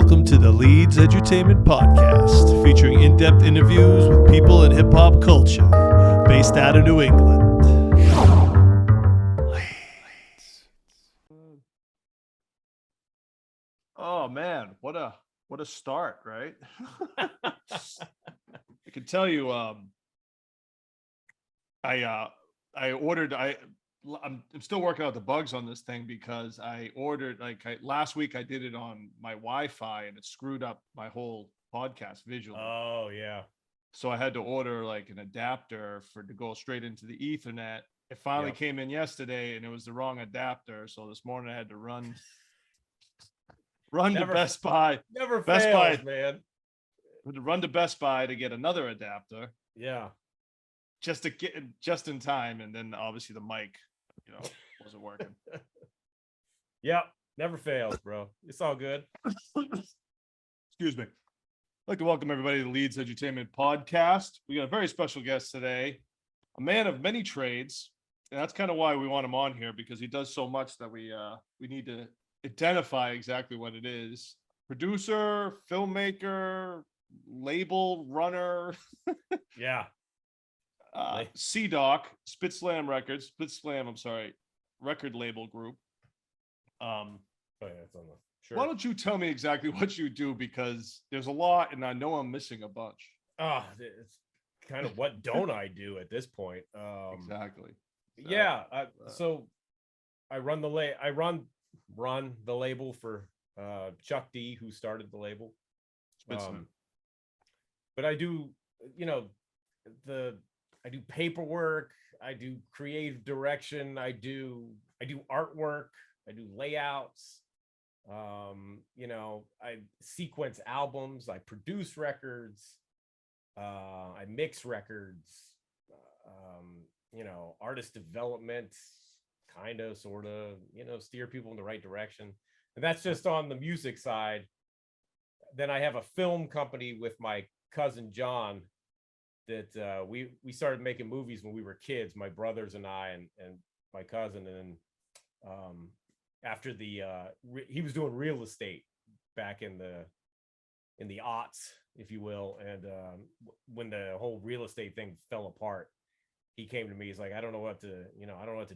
Welcome to the Leedz Edutainment Podcast, featuring in-depth interviews with people in hip-hop culture, based out of New England. Leedz. Oh man, what a start, right? I can tell you, I'm still working out the bugs on this thing because I ordered last week I did it on my Wi-Fi and it screwed up my whole podcast visually. Oh yeah. So I had to order like an adapter to go straight into the Ethernet. It finally came in yesterday and it was the wrong adapter. So this morning I had to run to Best Buy. Never Best fails, Buy, man. to run to Best Buy to get another adapter. Yeah. Just to get just in time, and then obviously the mic, wasn't working. Yep. Never fails, bro. It's all good. Excuse me. I'd like to welcome everybody to the Leedz Edutainment Podcast. We got a very special guest today, a man of many trades, and that's kind of why we want him on here, because he does so much that we need to identify exactly what it is. Producer, filmmaker, label runner. Yeah. C-Doc, I'm sorry, record label group. It's on the sure. Why don't you tell me exactly what you do, because there's a lot and I know I'm missing a bunch. It's kind of what don't I do at this point? Exactly. Yeah. So I run the label for Chuck D, who started the label. But I do, I do paperwork, I do creative direction, I do artwork, I do layouts, I sequence albums, I produce records, I mix records, artist development, kind of, sort of, steer people in the right direction. And that's just on the music side. Then I have a film company with my cousin John that we started making movies when we were kids, my brothers and I and my cousin. And after he was doing real estate back in the aughts, if you will, and when the whole real estate thing fell apart, he came to me. He's like, I don't know what to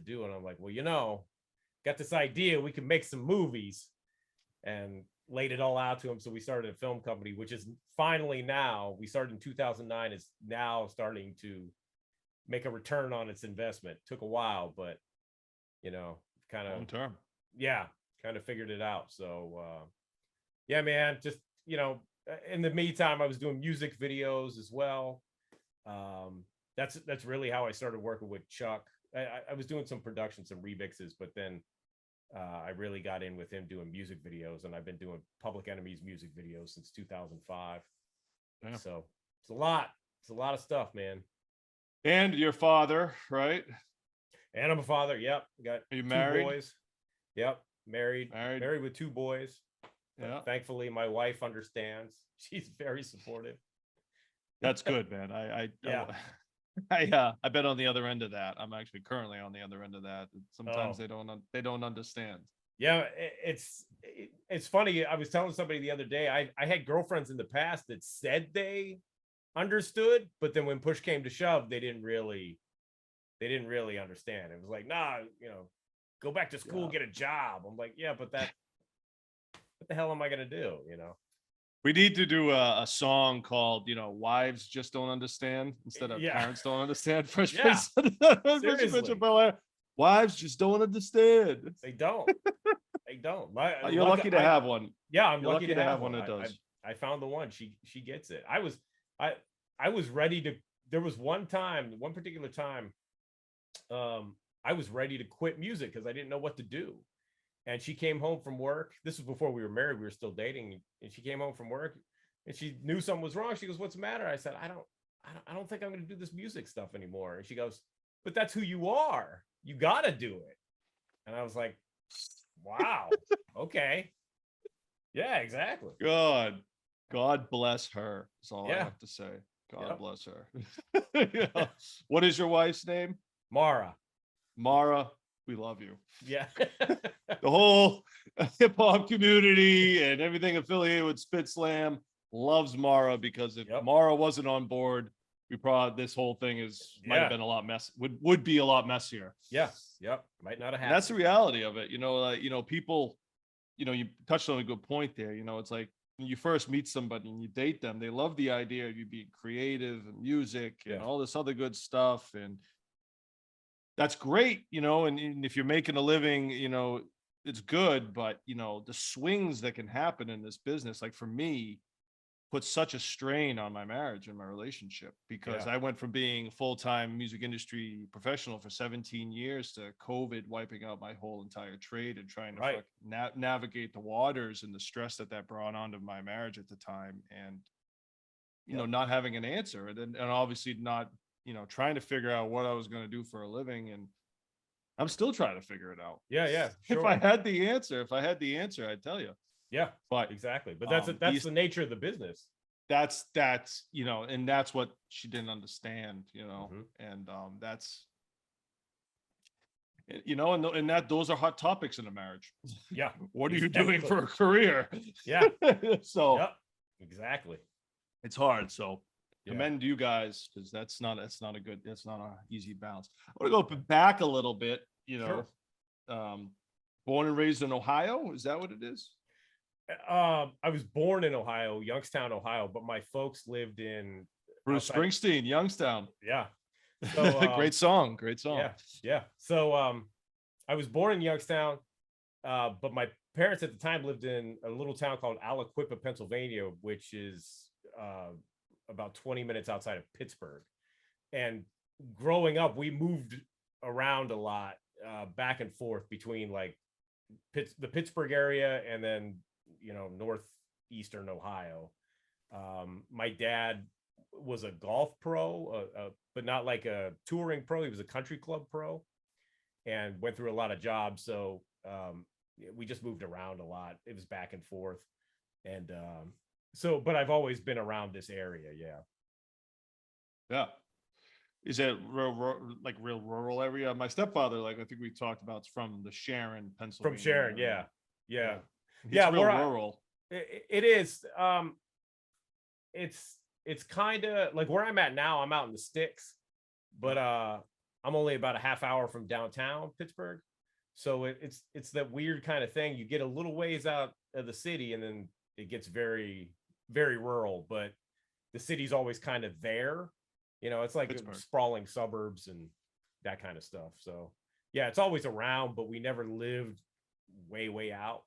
do. And I'm like, well, got this idea, we can make some movies, and laid it all out to him. So we started a film company, which is finally now, we started in 2009, is now starting to make a return on its investment. Took a while, but kind of long term. Yeah, kind of figured it out. So yeah, man, just in the meantime I was doing music videos as well. That's really how I started working with Chuck. I was doing some production, some remixes, but then I really got in with him doing music videos, and I've been doing Public Enemy's music videos since 2005. Yeah. So it's a lot of stuff, man. And your father, right? And I'm a father. Yep. Got Are you 2 married? boys. Yep. Married with 2 boys. Yeah. Thankfully, my wife understands. She's very supportive. That's good, man. I've been on the other end of that. I'm actually currently on the other end of that. Sometimes they don't understand. Yeah, it's funny. I was telling somebody the other day, I had girlfriends in the past that said they understood, but then when push came to shove, they didn't really understand. It was like, nah, go back to school, get a job. I'm like, yeah, but what the hell am I gonna do? We need to do a song called, Wives Just Don't Understand instead of Parents Don't Understand. Fresh Prince of Bel-Air. Wives just don't understand. They don't. They don't. You're lucky to have one. Yeah, I'm lucky to have one that does. I found the one. She gets it. I was ready to. There was one particular time, I was ready to quit music because I didn't know what to do. And she came home from work. This was before we were married. We were still dating. And she came home from work and she knew something was wrong. She goes, "What's the matter?" I said, I don't think I'm going to do this music stuff anymore. And she goes, "But that's who you are. You got to do it." And I was like, wow. Okay. Yeah, exactly. God bless her. That's all I have to say. God bless her. What is your wife's name? Mara. we love you. Yeah. The whole hip hop community and everything affiliated with Spit Slam loves Mara, because if Yep. Mara wasn't on board, we probably, this whole thing might have been a lot would be a lot messier. Yeah. Yep. Might not have And happened. that's the reality of it. People, you touched on a good point there. It's like when you first meet somebody and you date them, they love the idea of you being creative and music and all this other good stuff. And that's great, and if you're making a living, it's good, but the swings that can happen in this business, like for me, put such a strain on my marriage and my relationship, because I went from being a full-time music industry professional for 17 years to COVID wiping out my whole entire trade and trying to navigate the waters, and the stress that brought onto my marriage at the time, and not having an answer, and obviously not trying to figure out what I was going to do for a living. And I'm still trying to figure it out. Yeah. Sure. If I had the answer, I'd tell you. Yeah, but exactly. But that's the nature of the business. That's and that's what she didn't understand, and that's, and that those are hot topics in a marriage. Yeah. What are you doing for a career? Yeah. So yep, exactly. It's hard. So commend you guys, because that's not an easy balance. I want to go back a little bit, Sure. Born and raised in Ohio. Is that what it is? I was born in Ohio, Youngstown, Ohio, but my folks lived in Bruce Springsteen, Youngstown. Yeah. So, great song. Yeah. So I was born in Youngstown, but my parents at the time lived in a little town called Aliquippa, Pennsylvania, which is about 20 minutes outside of Pittsburgh. And growing up, we moved around a lot, back and forth between like the Pittsburgh area and then northeastern Ohio. My dad was a golf pro, but not like a touring pro. He was a country club pro, and went through a lot of jobs. So we just moved around a lot. It was back and forth, and but I've always been around this area. Yeah. Is it real rural area? My stepfather, I think we talked about, is from the Sharon, Pennsylvania. From Sharon, yeah. It's real rural. It is. It's kind of like where I'm at now. I'm out in the sticks, but I'm only about a half hour from downtown Pittsburgh. So it's that weird kind of thing. You get a little ways out of the city, and then it gets very, very rural. But the city's always kind of there. It's like sprawling suburbs and that kind of stuff. So yeah, it's always around, but we never lived way out.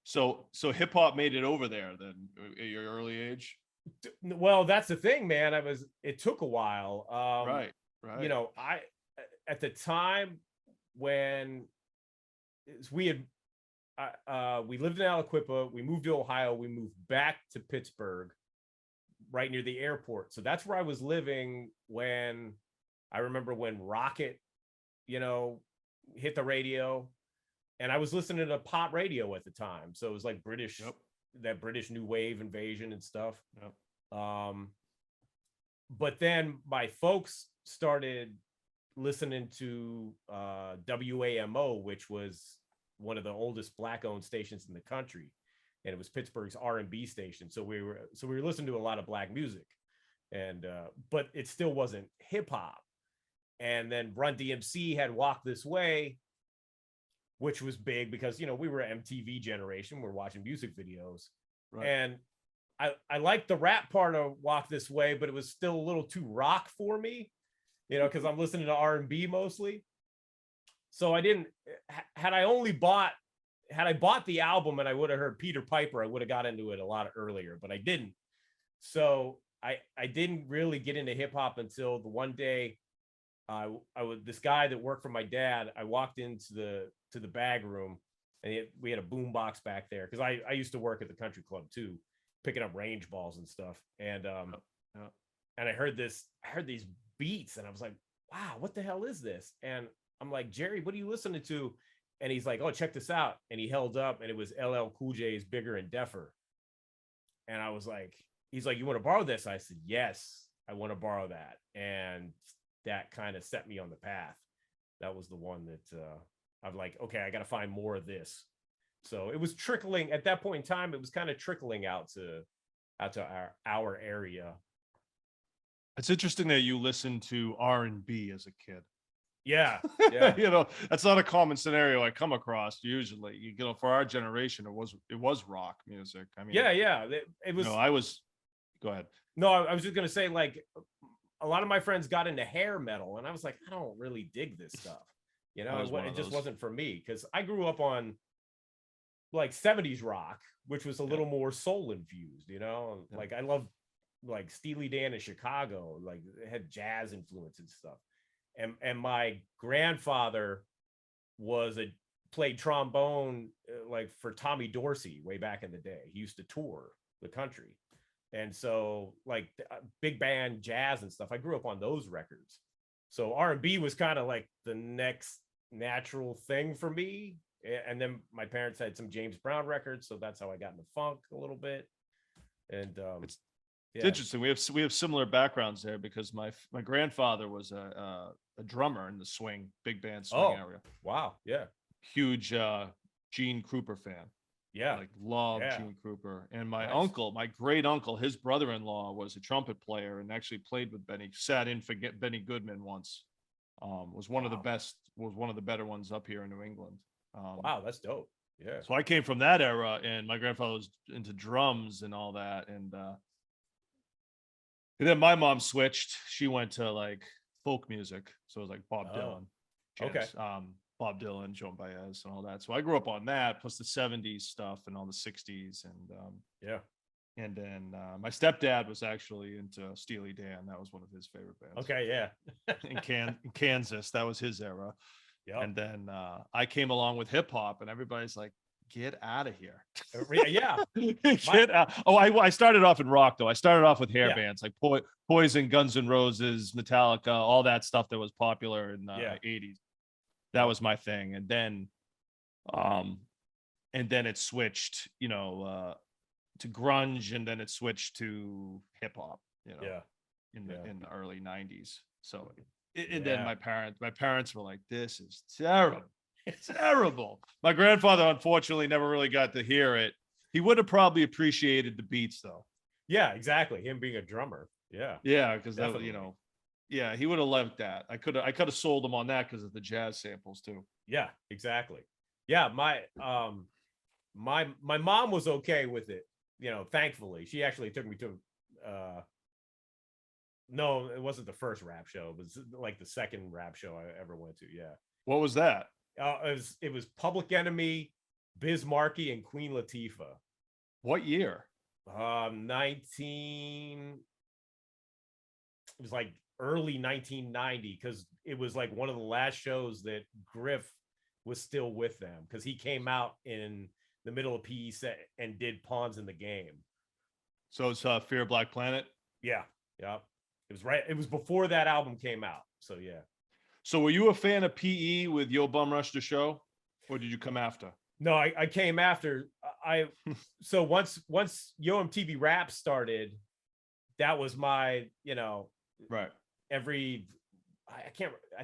So hip hop made it over there then at your early age? Well, that's the thing, man. It took a while. Right. I at the time when we lived in Aliquippa, we moved to Ohio, we moved back to Pittsburgh, right near the airport. So that's where I was living when I remember when Rocket, hit the radio, and I was listening to pop radio at the time. So it was like British, that British new wave invasion and stuff. But then my folks started listening to WAMO, which was one of the oldest Black-owned stations in the country, and it was Pittsburgh's R&B station. So we were listening to a lot of Black music, and but it still wasn't hip hop. And then Run DMC had Walk This Way, which was big because we were an MTV generation. We're watching music videos, and I liked the rap part of Walk This Way, but it was still a little too rock for me, because I'm listening to R&B mostly. So I didn't. Had I bought the album and I would have heard Peter Piper, I would have got into it a lot earlier, but I didn't. So I didn't really get into hip hop until the one day this guy that worked for my dad, I walked into the bag room, and we had a boom box back there, because I used to work at the country club too, picking up range balls and stuff. And and I heard these beats, and I was like, wow, what the hell is this? And I'm like, Jerry, what are you listening to? And he's like, oh, check this out. And he held up, and it was LL Cool J's Bigger and Deffer. And I was like, he's like, you want to borrow this? I said, yes, I want to borrow that. And that kind of set me on the path. That was the one that I'm like, okay, I got to find more of this. So it was trickling at that point in time. It was kind of trickling out to our area. It's interesting that you listened to R&B as a kid. Yeah, yeah. That's not a common scenario I come across usually. For our generation, it was rock music. I mean, Yeah. It was. I was. Go ahead. No, I was just gonna say, like, a lot of my friends got into hair metal, and I was like, I don't really dig this stuff. It just wasn't for me, because I grew up on like 70s rock, which was a little more soul infused. Like I love like Steely Dan in Chicago, like it had jazz influence and stuff. And my grandfather played trombone like for Tommy Dorsey way back in the day. He used to tour the country. And so like big band jazz and stuff, I grew up on those records. So R&B was kind of like the next natural thing for me. And then my parents had some James Brown records, so that's how I got into funk a little bit. And it's interesting. We have similar backgrounds there, because my grandfather was a drummer in the big band swing area. Wow, yeah, huge Gene Krupa fan. Yeah, like love Gene Krupa. And my uncle, my great uncle, his brother-in-law was a trumpet player and actually played with Benny. Sat in for Benny Goodman once. Was one of the best. Was one of the better ones up here in New England. Wow, that's dope. Yeah. So I came from that era, and my grandfather was into drums and all that, and then my mom switched. She went to like folk music, so it was like Bob Dylan, Bob Dylan, Joan Baez, and all that. So I grew up on that, plus the '70s stuff and all the '60s, and And then my stepdad was actually into Steely Dan. That was one of his favorite bands. Okay, yeah. in Kansas, that was his era. Yeah. And then I came along with hip hop, and everybody's like, "Get out of here!" Yeah. Get out. Oh, I started off in rock though. I started off with hair bands like Poison, Guns N' Roses, Metallica, all that stuff that was popular in the '80s. That was my thing, and then it switched, to grunge, and then it switched to hip hop, in the early '90s. So, and then my parents were like, "This is terrible." It's terrible. My grandfather, unfortunately, never really got to hear it. He would have probably appreciated the beats, though. Yeah, exactly. Him being a drummer. Yeah. Yeah, because that, he would have loved that. I could have sold him on that because of the jazz samples too. Yeah, exactly. Yeah, my mom was okay with it. Thankfully, she actually took me to. No, it wasn't the first rap show. It was like the second rap show I ever went to. Yeah. What was that? It was Public Enemy, Biz Markie, and Queen Latifah. What year? 19. It was like early 1990, because it was like one of the last shows that Griff was still with them, because he came out in the middle of PE set and did Pawns in the Game. So it's Fear of Black Planet. Yeah. It was right. It was before that album came out. So yeah. So were you a fan of PE with Yo Bum Rush the Show, or did you come after? No, I came after. So once Yo MTV Rap started, that was my, right. I think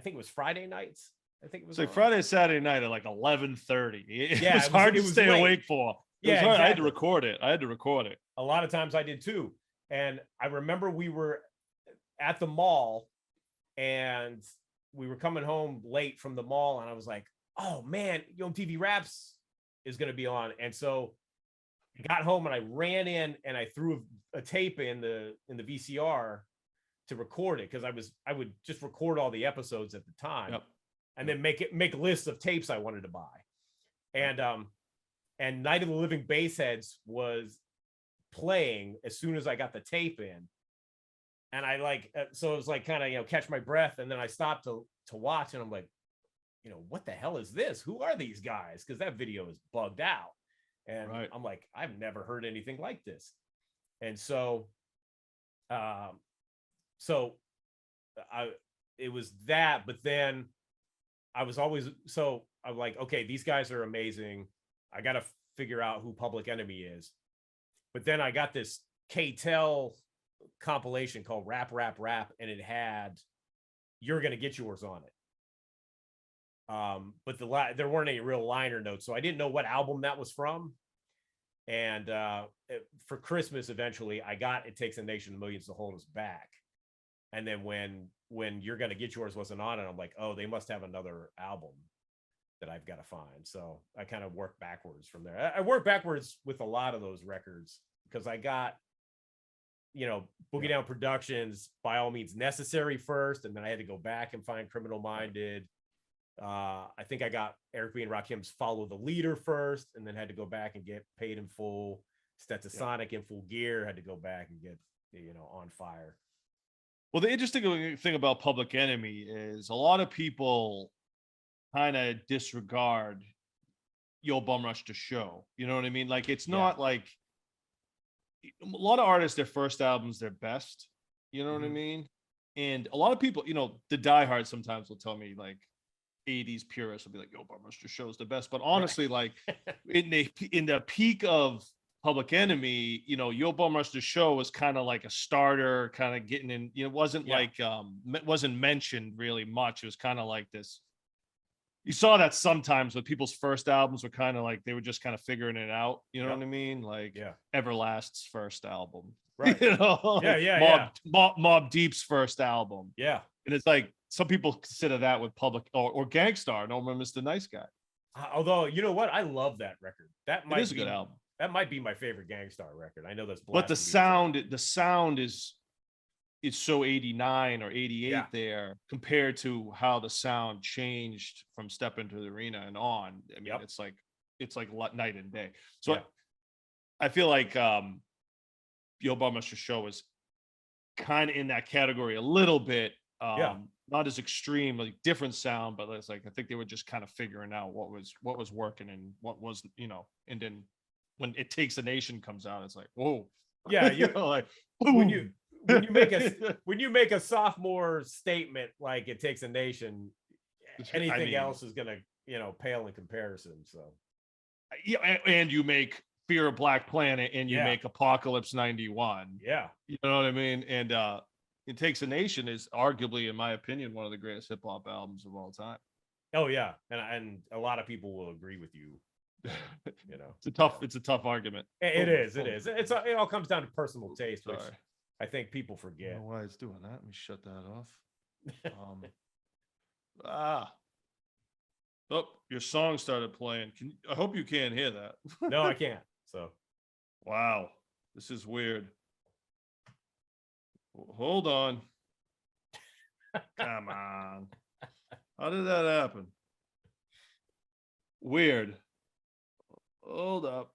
it was Friday nights. I think it was like Friday, Saturday night at like 11:30. It was hard to stay awake for. Exactly. I had to record it. A lot of times I did too. And I remember we were at the mall, and we were coming home late from the mall, and I was like, "Oh man, Yo MTV Raps is going to be on." And so I got home and I ran in and I threw a tape in the VCR to record it, because I would just record all the episodes at the time, and then make lists of tapes I wanted to buy. And Night of the Living Bassheads was playing as soon as I got the tape in. And I so it was like kind of, catch my breath. And then I stopped to watch, and I'm like, what the hell is this? Who are these guys? Because that video is bugged out. And I'm like, I've never heard anything like this. And so, it was that, but then I'm like, okay, these guys are amazing. I got to figure out who Public Enemy is. But then I got this K-Tel compilation called Rap, and it had You're Gonna Get Yours on it. But there weren't any real liner notes, so I didn't know what album that was from. And for Christmas, eventually, I got "It Takes a Nation of Millions to Hold Us Back." And then when "You're Gonna Get Yours" wasn't on it, I'm like, oh, they must have another album that I've got to find. So I kind of work backwards from there. I work backwards with a lot of those records because I got, Boogie Down Productions, By All Means Necessary first, and then I had to go back and find Criminal Minded. I think I got Eric B. and Rakim's Follow the Leader first, and then had to go back and get Paid in Full, Stetsasonic in Full Gear, had to go back and get, On Fire. Well, the interesting thing about Public Enemy is a lot of people kind of disregard Yo Bum Rush to Show. You know what I mean? Like, it's not like a lot of artists, their first album's their best. You know what I mean? And a lot of people, the diehards sometimes will tell me, like, 80s purists will be like, Yo Bum Rush to Show is the best. But honestly, like in the peak of Public Enemy, Yo Bum Rush to Show was kind of like a starter, kind of getting in, wasn't wasn't mentioned really much. It was kind of like this. You saw that sometimes with people's first albums were kind of like they were just kind of figuring it out. You know what I mean? Like Everlast's first album, right? Mobb Deep's first album, yeah. And it's like some people consider that with Public or Gangstar. No, Mr. Nice Guy. Although, you know what? I love that record. That might be a good album. That might be my favorite Gangstar record. I know that's but the sound is it's so 89 or 88 there compared to how the sound changed from Step Into the Arena and on. I mean, it's like night and day. So I feel like Yo Bum Rush to Show was kind of in that category a little bit. Not as extreme, like different sound, but it's like I think they were just kind of figuring out what was working and what was, and then when It Takes a Nation comes out, it's like, whoa. Yeah, you like when you make a sophomore statement like It Takes a Nation, anything else is gonna, pale in comparison. So and you make Fear of Black Planet and you make Apocalypse 91. Yeah. You know what I mean? And It Takes a Nation is arguably, in my opinion, one of the greatest hip hop albums of all time. Oh yeah. And a lot of people will agree with you. It's a tough argument. It is. It all comes down to personal taste, which I think people forget. I don't know why it's doing that. Let me shut that off. Oh, your song started playing. I hope you can't hear that. No, I can't. So, wow, this is weird. Hold on. Come on. How did that happen? Weird. Hold up.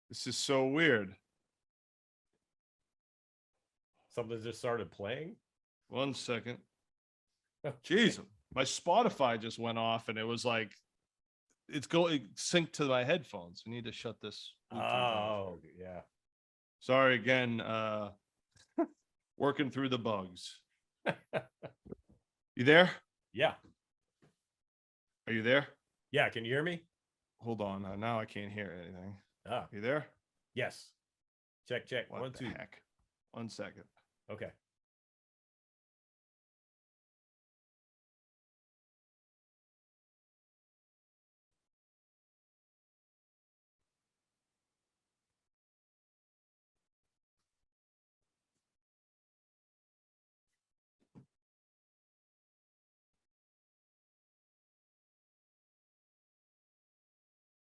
This is so weird. Something just started playing? 1 second. Jeez, my Spotify just went off and it was like, it synced to my headphones. We need to shut this. Oh, yeah. Sorry again. Working through the bugs. You there? Yeah. Are you there? Yeah. Can you hear me? Hold on. Now I can't hear anything. Ah. You there? Yes. Check. What 1, 2. Heck? 1 second. Okay.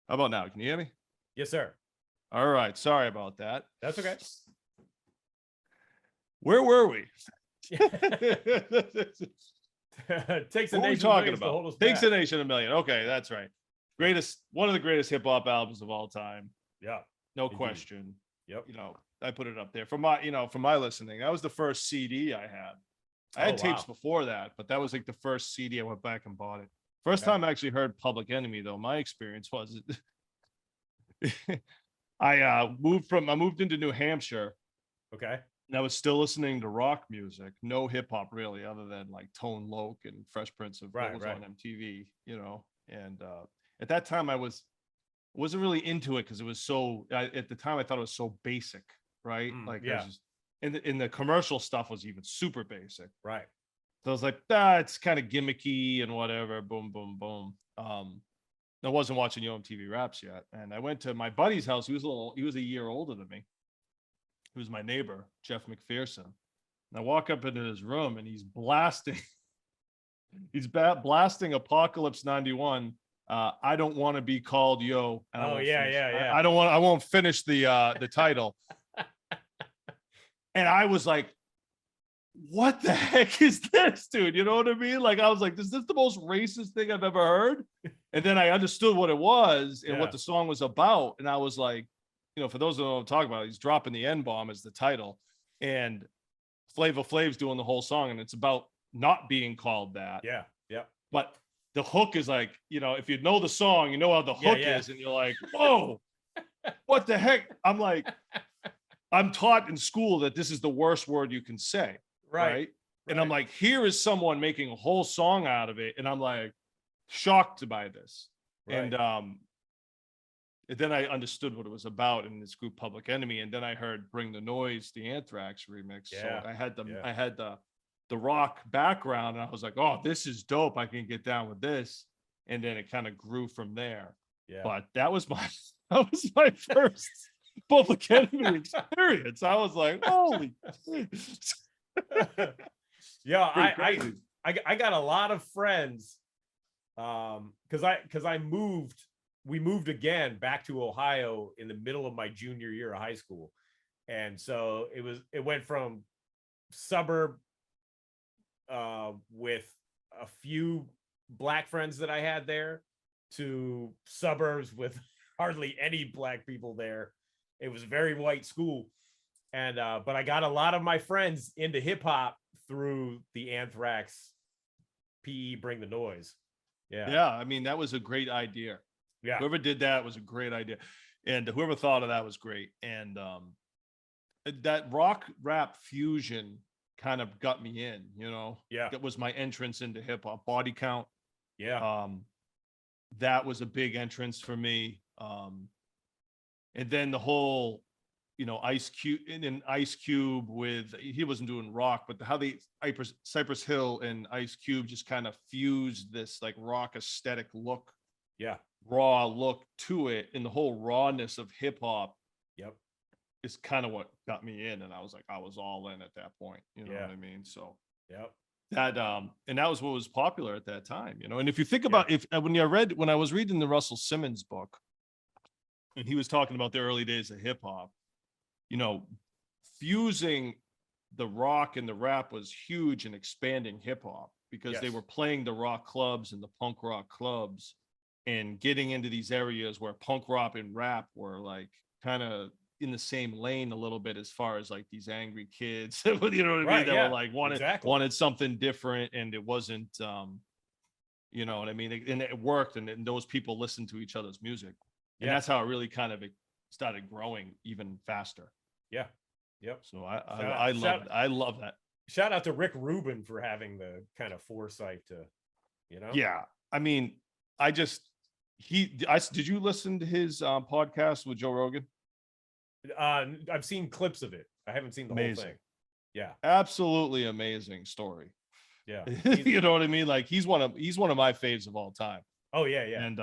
How about now? Can you hear me? Yes, sir. All right. Sorry about that. That's okay. Where were we? Takes a what are we nation talking about? about? Takes a Nation a Million. Okay, that's right. One of the greatest hip hop albums of all time. Yeah. No Indeed. question. Yep. I put it up there for my listening. That was the first CD I had. I had tapes before that, but that was like the first CD I went back and bought it. First time I actually heard Public Enemy, though, my experience was I moved into New Hampshire. Okay. And I was still listening to rock music, no hip hop really, other than like Tone Loc and Fresh Prince of Right, on MTV, And at that time, I was wasn't really into it because it was so at the time I thought it was so basic, right? Like yeah. there's just in the commercial stuff was even super basic. Right. So I was like, it's kind of gimmicky and whatever. Boom, boom, boom. I wasn't watching MTV Raps yet, and I went to my buddy's house. He was a year older than me. He was my neighbor, Jeff McPherson. And I walk up into his room, and he's blasting. Blasting Apocalypse 91. I don't want to be called Yo. And Oh yeah, yeah. I don't want. I won't finish the title. And I was like, what the heck is this, dude? You know what I mean? Like, I was like, is this the most racist thing I've ever heard? And then I understood what it was and what the song was about. And I was like, for those who don't know what I'm talking about, he's dropping the N-bomb as the title. And Flavor Flav's doing the whole song. And it's about not being called that. Yeah. Yeah. But the hook is like, if you know the song, you know how the hook is. And you're like, whoa, what the heck? I'm like, I'm taught in school that this is the worst word you can say. Right. And I'm like, here is someone making a whole song out of it. And I'm like shocked by this. Right. And then I understood what it was about in this group Public Enemy. And then I heard Bring the Noise, the Anthrax remix. Yeah. So I had the rock background, and I was like, oh, this is dope. I can get down with this. And then it kind of grew from there. Yeah. But that was my first Public Enemy experience. I was like, holy yeah, I got a lot of friends because we moved again back to Ohio in the middle of my junior year of high school. And so it went from suburb with a few Black friends that I had there to suburbs with hardly any Black people there. It was a very white school. And but I got a lot of my friends into hip hop through the Anthrax PE Bring the Noise. Yeah. I mean, that was a great idea. Yeah. Whoever did that was a great idea. And whoever thought of that was great. And that rock rap fusion kind of got me in, Yeah. That was my entrance into hip hop. Body Count. Yeah. That was a big entrance for me. And then the whole Ice Cube and Ice Cube he wasn't doing rock, but how Cypress Hill and Ice Cube just kind of fused this like rock aesthetic look, raw look to it, and the whole rawness of hip hop. Yep, is kind of what got me in, and I was all in at that point. You know what I mean? So that and that was what was popular at that time. And if you think about when I was reading the Russell Simmons book, and he was talking about the early days of hip hop. Fusing the rock and the rap was huge in expanding hip hop because they were playing the rock clubs and the punk rock clubs and getting into these areas where punk rock and rap were like kind of in the same lane a little bit as far as like these angry kids, you know what I mean? That were like wanted something different, and it wasn't, you know what I mean? And it worked, and those people listened to each other's music. And that's how it really kind of started growing even faster. Yeah. Yep. So I love that. Shout out to Rick Rubin for having the kind of foresight to, Yeah. I mean, did you listen to his podcast with Joe Rogan? I've seen clips of it. I haven't seen the whole thing. Yeah. Absolutely amazing story. Yeah. You know what I mean? Like he's one of my faves of all time. Oh yeah. Yeah. And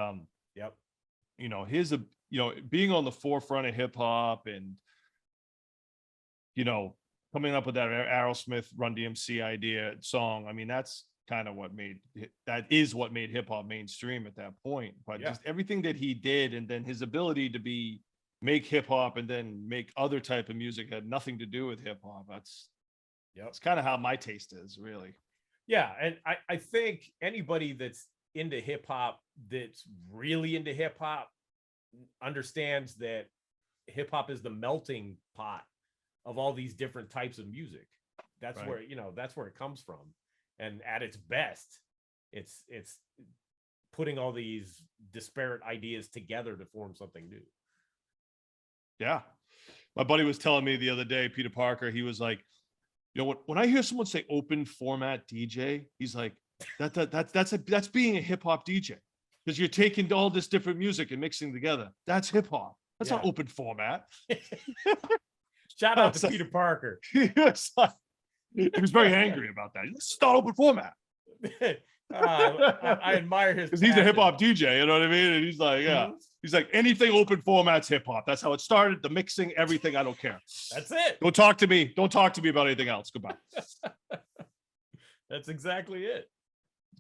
being on the forefront of hip hop and, coming up with that Aerosmith Run DMC idea song. I mean, that's kind of what made hip hop mainstream at that point. But just everything that he did, and then his ability to make hip hop and then make other type of music had nothing to do with hip hop. That's kind of how my taste is, really. Yeah. And I think anybody that's into hip hop, that's really into hip hop, understands that hip hop is the melting pot of all these different types of music. That's where, that's where it comes from. And at its best, it's putting all these disparate ideas together to form something new. Yeah. My buddy was telling me the other day, Peter Parker, he was like, when I hear someone say open format DJ, he's like, that's being a hip hop DJ. because you're taking all this different music and mixing together. That's hip hop. That's not Yeah. open format. Shout out to Peter Parker. He was very angry about that. It's not open format. I admire his because he's a hip passion. hop DJ. You know what I mean? And he's like, yeah, he's like anything open format's hip hop. That's how it started. The mixing, everything. I don't care. That's it. Don't talk to me. Don't talk to me about anything else. Goodbye. That's exactly it.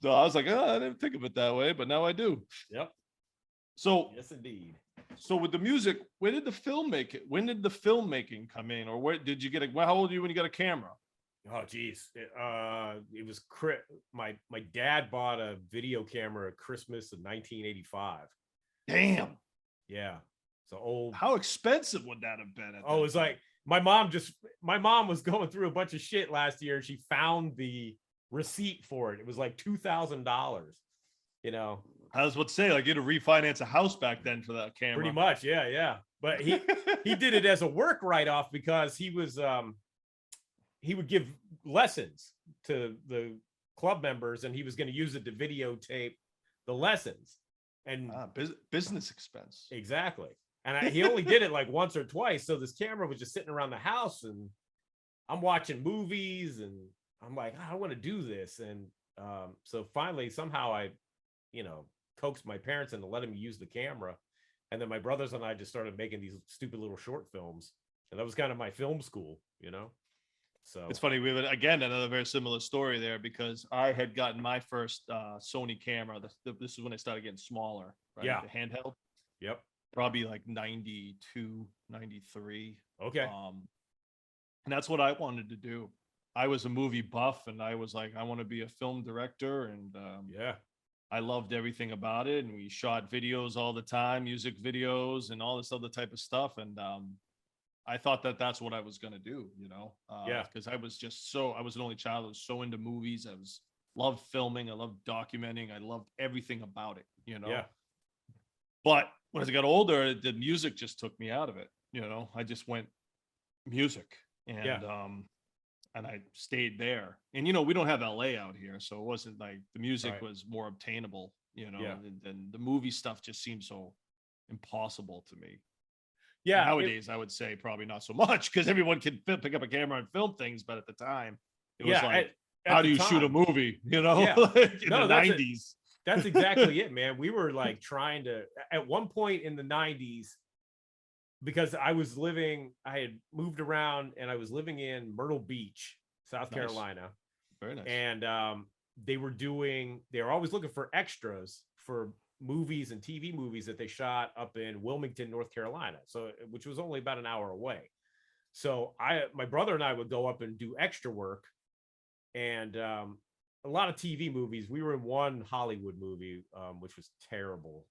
So I was like, oh, I didn't think of it that way, but now I do. Yep. So Yes, indeed. So with the music, when did the filmmaking come in, or where did you get how old are you when you got a camera? Oh, geez. It was my dad bought a video camera at Christmas of 1985. Damn. Yeah. So old. How expensive would that have been? Oh, it was like my mom was going through a bunch of shit last year. She found the receipt for it. It was like $2,000. You know. I was about to say, like, you had to refinance a house back then for that camera. Pretty much, yeah. But he did it as a work write-off because he would give lessons to the club members, and he was going to use it to videotape the lessons. And business expense. Exactly. And he only did it like once or twice. So this camera was just sitting around the house, and I'm watching movies, and I'm like, I want to do this. And so finally, somehow I, coaxed my parents into letting me use the camera. And then my brothers and I just started making these stupid little short films. And that was kind of my film school, So it's funny. We have, again, another very similar story there, because I had gotten my first Sony camera. This is when I started getting smaller, right? Yeah. The handheld. Yep. Probably like 92, 93. Okay. And that's what I wanted to do. I was a movie buff, and I was like, I want to be a film director. And yeah. I loved everything about it. And we shot videos all the time, music videos and all this other type of stuff. And I thought that that's what I was going to do, Yeah. Because I was I was an only child. I was so into movies. Loved filming. I loved documenting. I loved everything about it, Yeah. But when I got older, the music just took me out of it. I just went music, and I stayed there. And, we don't have LA out here. So it wasn't like the music was more obtainable, and the movie stuff just seemed so impossible to me. Yeah. Nowadays, I would say probably not so much, because everyone can pick up a camera and film things. But at the time, it was like, how do you shoot a movie? In the 90s. That's exactly it, man. We were like trying to, at one point in the 90s, because I had moved around, and I was living in Myrtle Beach, South Carolina. Very nice. And they were always looking for extras for movies and TV movies that they shot up in Wilmington, North Carolina. So, which was only about an hour away. So my brother and I would go up and do extra work. And a lot of TV movies. We were in one Hollywood movie, which was terrible.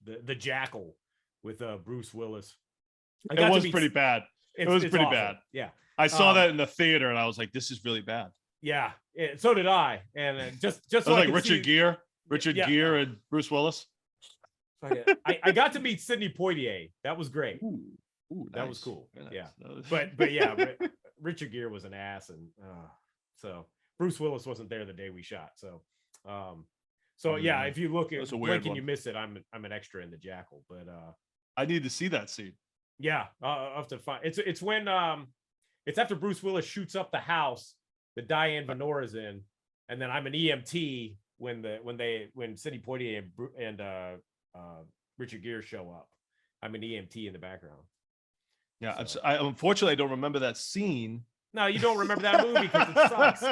The Jackal with Bruce Willis. It was pretty bad. It was pretty bad. Yeah. I saw that in the theater, and I was like, this is really bad. Yeah. So did I. And just so like Richard Gere and Bruce Willis. I got to meet Sidney Poitier. That was great. Ooh, that nice. was cool. Nice. Yeah. But yeah, Richard Gere was an ass. And so Bruce Willis wasn't there the day we shot. So yeah, if you look at Blink and you miss it, I'm an extra in the Jackal. But I need to see that scene. Yeah, I'll have to find it's when it's after Bruce Willis shoots up the house that Diane Venora's in, and then I'm an EMT when Sidney Poitier and Richard Gere show up. I'm an EMT in the background. Yeah, so. I unfortunately I don't remember that scene. No, you don't remember that movie because it sucks.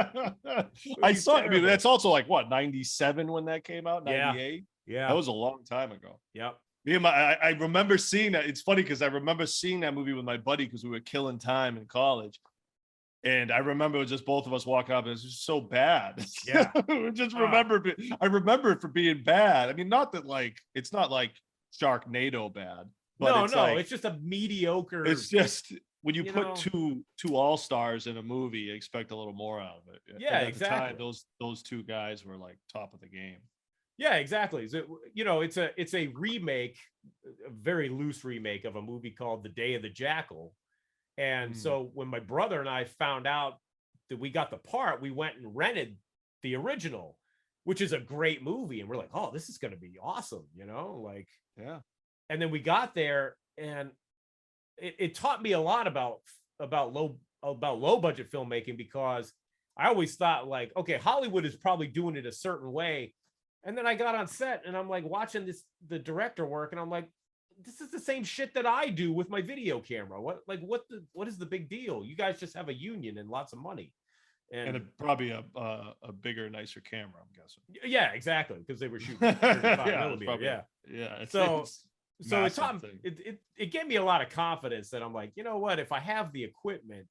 I saw it. I mean, that's also like what, 97 when that came out, 98. Yeah, that was a long time ago. Yep. I remember seeing that. It's funny because I remember seeing that movie with my buddy because we were killing time in college. And I remember it was just both of us walking up, and it was just so bad. Yeah. I remember it for being bad. I mean, not that like, it's not like Sharknado bad. But it's just a mediocre. It's just when you put two all-stars in a movie, you expect a little more out of it. Yeah, and at exactly. the time, those two guys were like top of the game. Yeah, exactly. So, it's a remake, a very loose remake of a movie called The Day of the Jackal. And so when my brother and I found out that we got the part, we went and rented the original. which is a great movie. And we're like, oh, this is going to be awesome, you know, like, Yeah. and then we got there, and it taught me a lot about low budget filmmaking, because I always thought like, okay, Hollywood is probably doing it a certain way. And then I got on set and I'm like watching the director work, and I'm like, this is the same shit that I do with my video camera. What is the big deal? You guys just have a union and lots of money. And probably a bigger, nicer camera, I'm guessing. Yeah, exactly. Because they were shooting 35 millimeter. Probably, yeah. Yeah. So it taught it gave me a lot of confidence that I'm like, you know what, if I have the equipment,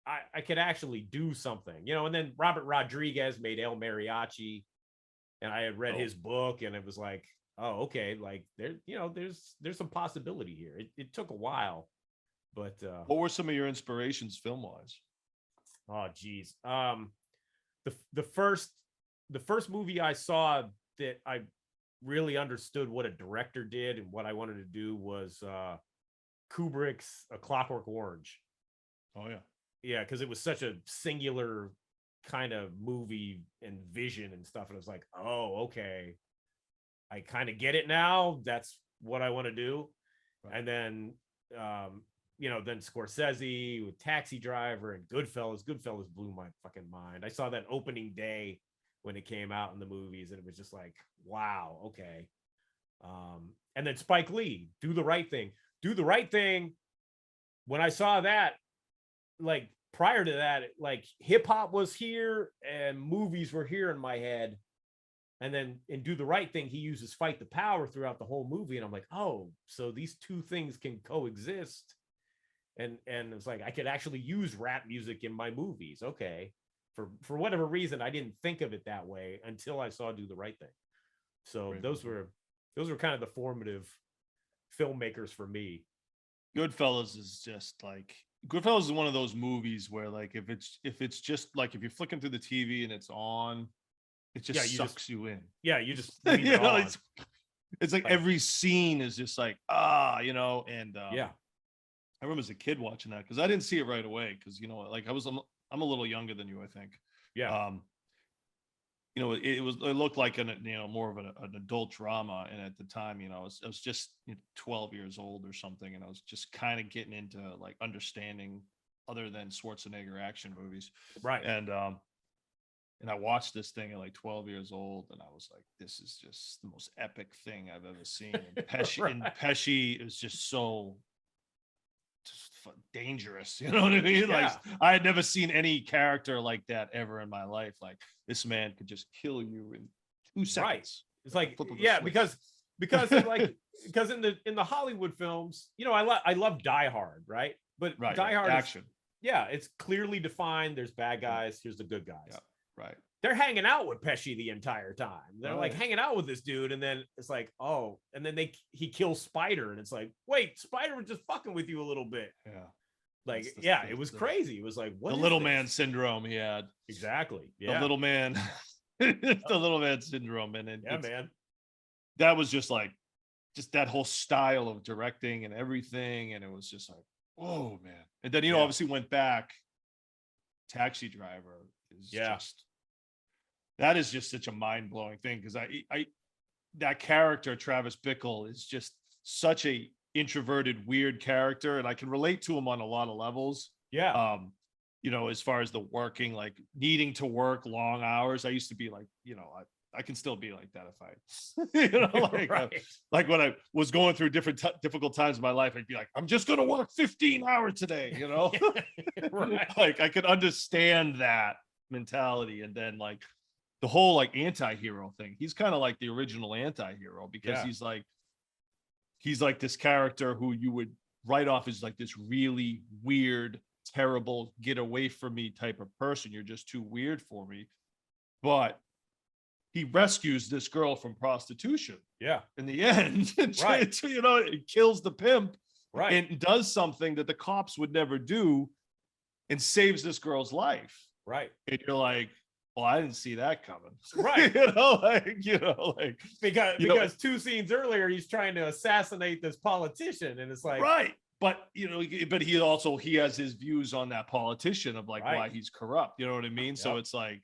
I could actually do something, you know. And then Robert Rodriguez made El Mariachi, and I had read his book, and it was like, oh, okay, like there's some possibility here. It took a while, but what were some of your inspirations film wise? Oh geez. The first movie I saw that I really understood what a director did and what I wanted to do was Kubrick's A Clockwork Orange. Oh yeah. Yeah, because it was such a singular kind of movie and vision and stuff. And it was like, oh, okay, I kind of get it now. That's what I want to do. Right. And then then Scorsese with Taxi Driver and Goodfellas. Goodfellas blew my fucking mind. I saw that opening day when it came out in the movies, and it was just like, wow, okay. And then Spike Lee, Do the Right Thing. Do the Right Thing. When I saw that, like prior to that, like hip hop was here and movies were here in my head. And then in Do the Right Thing, he uses Fight the Power throughout the whole movie. And I'm like, oh, so these two things can coexist. And it's like, I could actually use rap music in my movies. Okay. For whatever reason, I didn't think of it that way until I saw Do the Right Thing. So Right. those were kind of the formative filmmakers for me. Goodfellas is just like, Goodfellas is one of those movies where like, if it's just like, if you're flicking through the TV and it's on, it just sucks you in. Yeah. You just, it's like every scene is just like, and yeah. I remember as a kid watching that because I didn't see it right away because like I'm a little younger than you, I think. Yeah. It looked like more of an adult drama, and at the time, I was just 12 years old or something, and I was just kind of getting into like understanding other than Schwarzenegger action movies, right? And I watched this thing at like 12 years old, and I was like, this is just the most epic thing I've ever seen. And Pesci, right. And Pesci is just so dangerous, you know what I mean? Yeah. Like I had never seen any character like that ever in my life. Like this man could just kill you in 2 seconds. Right. It's like, yeah, because in the Hollywood films, I love Die Hard, right? But right, Die Hard action. It's clearly defined. There's bad guys. Here's the good guys. Yeah, right. They're hanging out with Pesci the entire time. They're like hanging out with this dude, and then it's like, oh, and then he kills Spider, and it's like, wait, Spider was just fucking with you a little bit. Yeah. Like, it was crazy. It was like, what? The little man syndrome he had. Exactly. Yeah. The little man, the little man syndrome, and man, that was just that whole style of directing and everything, and it was just like, whoa, man. And then obviously went back. Taxi Driver is just. That is just such a mind-blowing thing because that character Travis Bickle is just such a introverted, weird character, and I can relate to him on a lot of levels. Yeah. As far as the working, like needing to work long hours, I used to be like, I can still be like that if I, like when I was going through difficult times in my life, I'd be like, I'm just gonna work 15 hours today, Right. Like I could understand that mentality, and then like. The whole like anti-hero thing. He's kind of like the original anti-hero because he's like this character who you would write off as like this really weird, terrible, get away from me type of person. You're just too weird for me. But he rescues this girl from prostitution. Yeah. In the end, right. It kills the pimp. Right. And does something that the cops would never do and saves this girl's life. Right. And you're like, well, I didn't see that coming. Right. Because 2 scenes earlier, he's trying to assassinate this politician. And it's like, right. But, but he has his views on that politician of like why he's corrupt. You know what I mean? Yep. So it's like,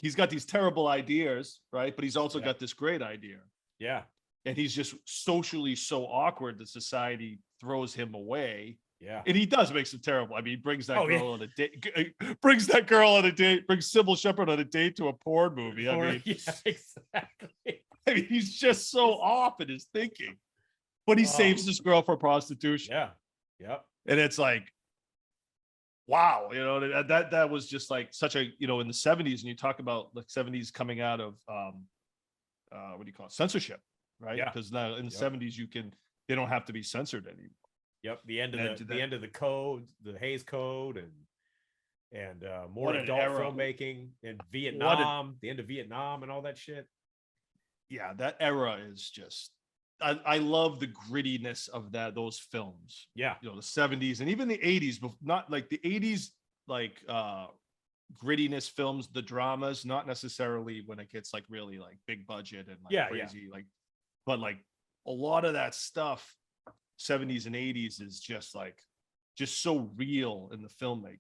he's got these terrible ideas, right? But he's also Yeah. got this great idea. Yeah. And he's just socially so awkward that society throws him away. Yeah. And he does make some terrible. I mean, he brings that Oh, yeah. girl on a date, brings that girl on a date, brings Sybil Shepherd on a date to a porn movie. I mean, Yeah, exactly. I mean, he's just so off in his thinking. But he saves this girl for prostitution. Yeah. Yep. And it's like, wow, you know, that was just like such a, you know, in the 70s, and you talk about the 70s coming out of what do you call it? Censorship, right? Yeah. Because now in the 70s they don't have to be censored anymore. Yep. The end of the end of the code, the Hays Code, and more What an adult era. filmmaking in Vietnam, the end of Vietnam and all that shit. Yeah, that era is just I love the grittiness of those films. Yeah. You know, the 70s and even the 80s, but not like the 80s, like grittiness films, the dramas, not necessarily when it gets like really like big budget and like crazy, like, but like a lot of that stuff, 70s and 80s is just so real in the filmmaking.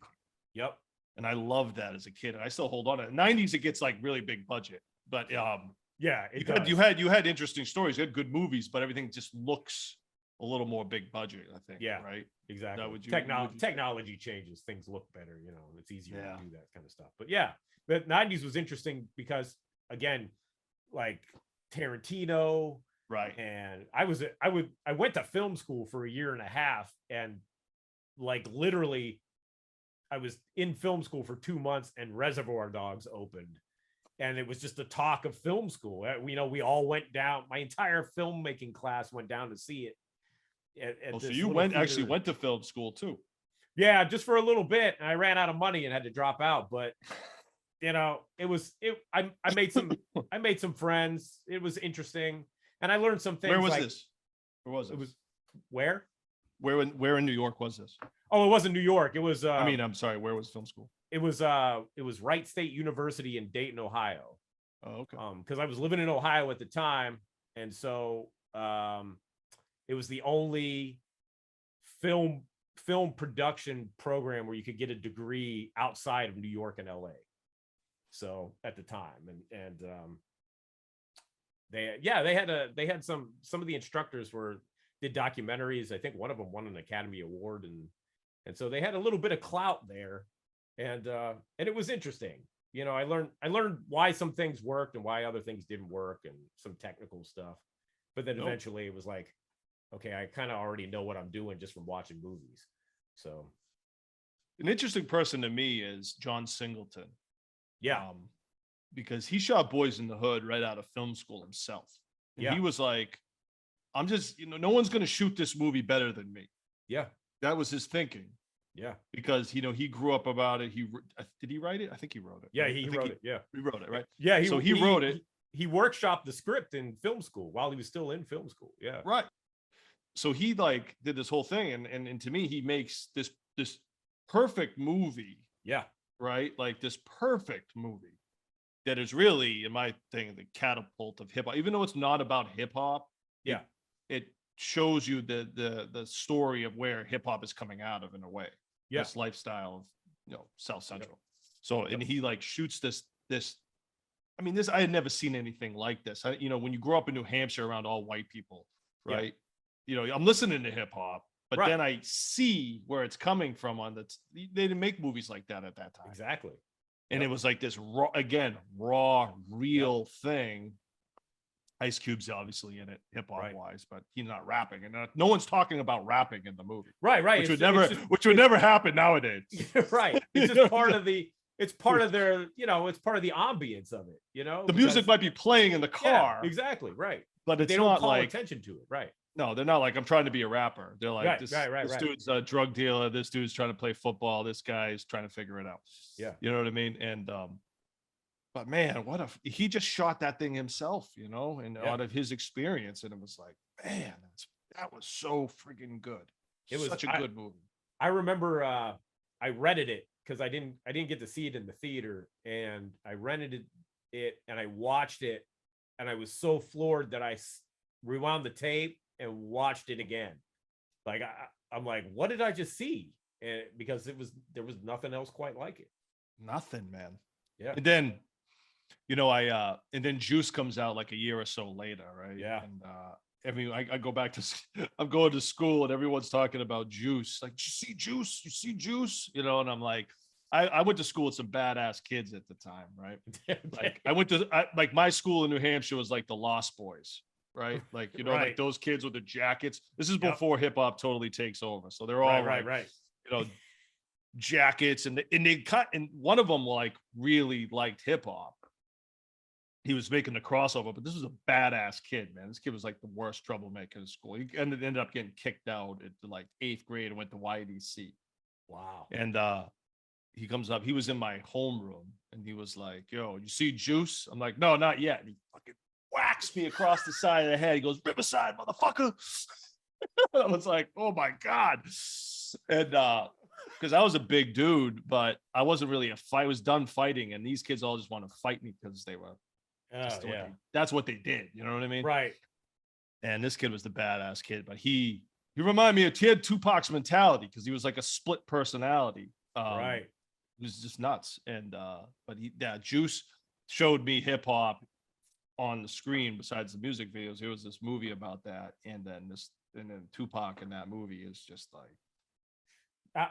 Yep. And I loved that as a kid. And I still hold on to it. 90s, it gets like really big budget, but yeah, you had interesting stories, you had good movies, but everything just looks a little more big budget, I think. Yeah, right. Exactly. Would you technology changes, things look better, you know, it's easier to do that kind of stuff. But yeah, the 90s was interesting because again, like Tarantino, right? And I went to film school for a year and a half, and like literally I was in film school for 2 months and Reservoir Dogs opened. And it was just the talk of film school. You know, we all went down. My entire filmmaking class went down to see it. So you actually went to film school too? Yeah, just for a little bit. And I ran out of money and had to drop out. But you know, I made some friends. It was interesting, and I learned some things. Where was this? Where was it? It was where? Where in New York was this? Oh, it wasn't New York. It was. I'm sorry. Where was film school? It was Wright State University in Dayton, Ohio. Oh, okay. Because I was living in Ohio at the time, and so it was the only film production program where you could get a degree outside of New York and LA. So at the time, and they had some of the instructors did documentaries. I think one of them won an Academy Award, and so they had a little bit of clout there. And it was interesting. You know, I learned why some things worked and why other things didn't work, and some technical stuff. But then eventually it was like, okay, I kind of already know what I'm doing just from watching movies. So an interesting person to me is John Singleton. Yeah. Because he shot Boys in the Hood right out of film school himself. And he was like, I'm just, you know, no one's going to shoot this movie better than me. Yeah. That was his thinking. Yeah, because you know he grew up about it. Did he write it? I think he wrote it. Yeah, right? he wrote it. Yeah, he wrote it, right? Yeah, he wrote it. He workshopped the script in film school while he was still in film school. Yeah, right. So he like did this whole thing, and to me, he makes this perfect movie. Yeah, right. Like this perfect movie that is really, in my thing, the catapult of hip hop. Even though it's not about hip hop. Yeah, it shows you the story of where hip hop is coming out of in a way. Yeah. This lifestyle of, you know, South Central. So, and he like shoots this, I mean, I had never seen anything like this. You know, when you grow up in New Hampshire around all white people, right? You know, I'm listening to hip hop, but then I see where it's coming from they didn't make movies like that at that time. Exactly. And it was like this raw, real thing. Ice Cube's obviously in it, hip hop wise, but he's not rapping, and no one's talking about rapping in the movie. Right. Which would never happen nowadays. Right. It's just part of it's part of their, you know, it's part of the ambience of it. You know, the music might be playing in the car. Yeah, exactly. Right. But they don't call attention to it. Right. No, they're not like, I'm trying to be a rapper. They're like, this dude's a drug dealer. This dude's trying to play football. This guy's trying to figure it out. Yeah. You know what I mean? And but man, he just shot that thing himself, you know, and out of his experience. And it was like, man, that was so freaking good. It was such a good movie. I remember I rented it because I didn't get to see it in the theater, and I rented it and I watched it, and I was so floored that I rewound the tape and watched it again. Like I'm like, what did I just see? Because there was nothing else quite like it. Nothing, man. Yeah. And then you know, and then Juice comes out like a year or so later, right? Yeah. And I go back to I'm going to school and everyone's talking about Juice. Like, you see Juice? You see Juice? You know, and I'm like, I went to school with some badass kids at the time, right? Like like my school in New Hampshire was like the Lost Boys, right? Like, you know, Right. like those kids with the jackets. This is Yep. before hip hop totally takes over. So they're all Right. you know, jackets and they cut, and one of them like really liked hip hop. He was making the crossover, but this was a badass kid, man. This kid was like the worst troublemaker in school. He ended up getting kicked out at like 8th grade and went to YDC. Wow. And he comes up, he was in my homeroom and he was like, yo, you see Juice? I'm like, no, not yet. And he fucking whacks me across the side of the head. He goes, Riverside, motherfucker. I was like, oh my God. And because I was a big dude, but I wasn't really a fight. I was done fighting, and these kids all just want to fight me because they were Oh, yeah. that's what they did. You know what I mean? Right. And this kid was the badass kid, but he reminded me of, he had Tupac's mentality because he was like a split personality. Right. It was just nuts. And but Juice showed me hip hop on the screen besides the music videos. There was this movie about that, and then Tupac in that movie is just like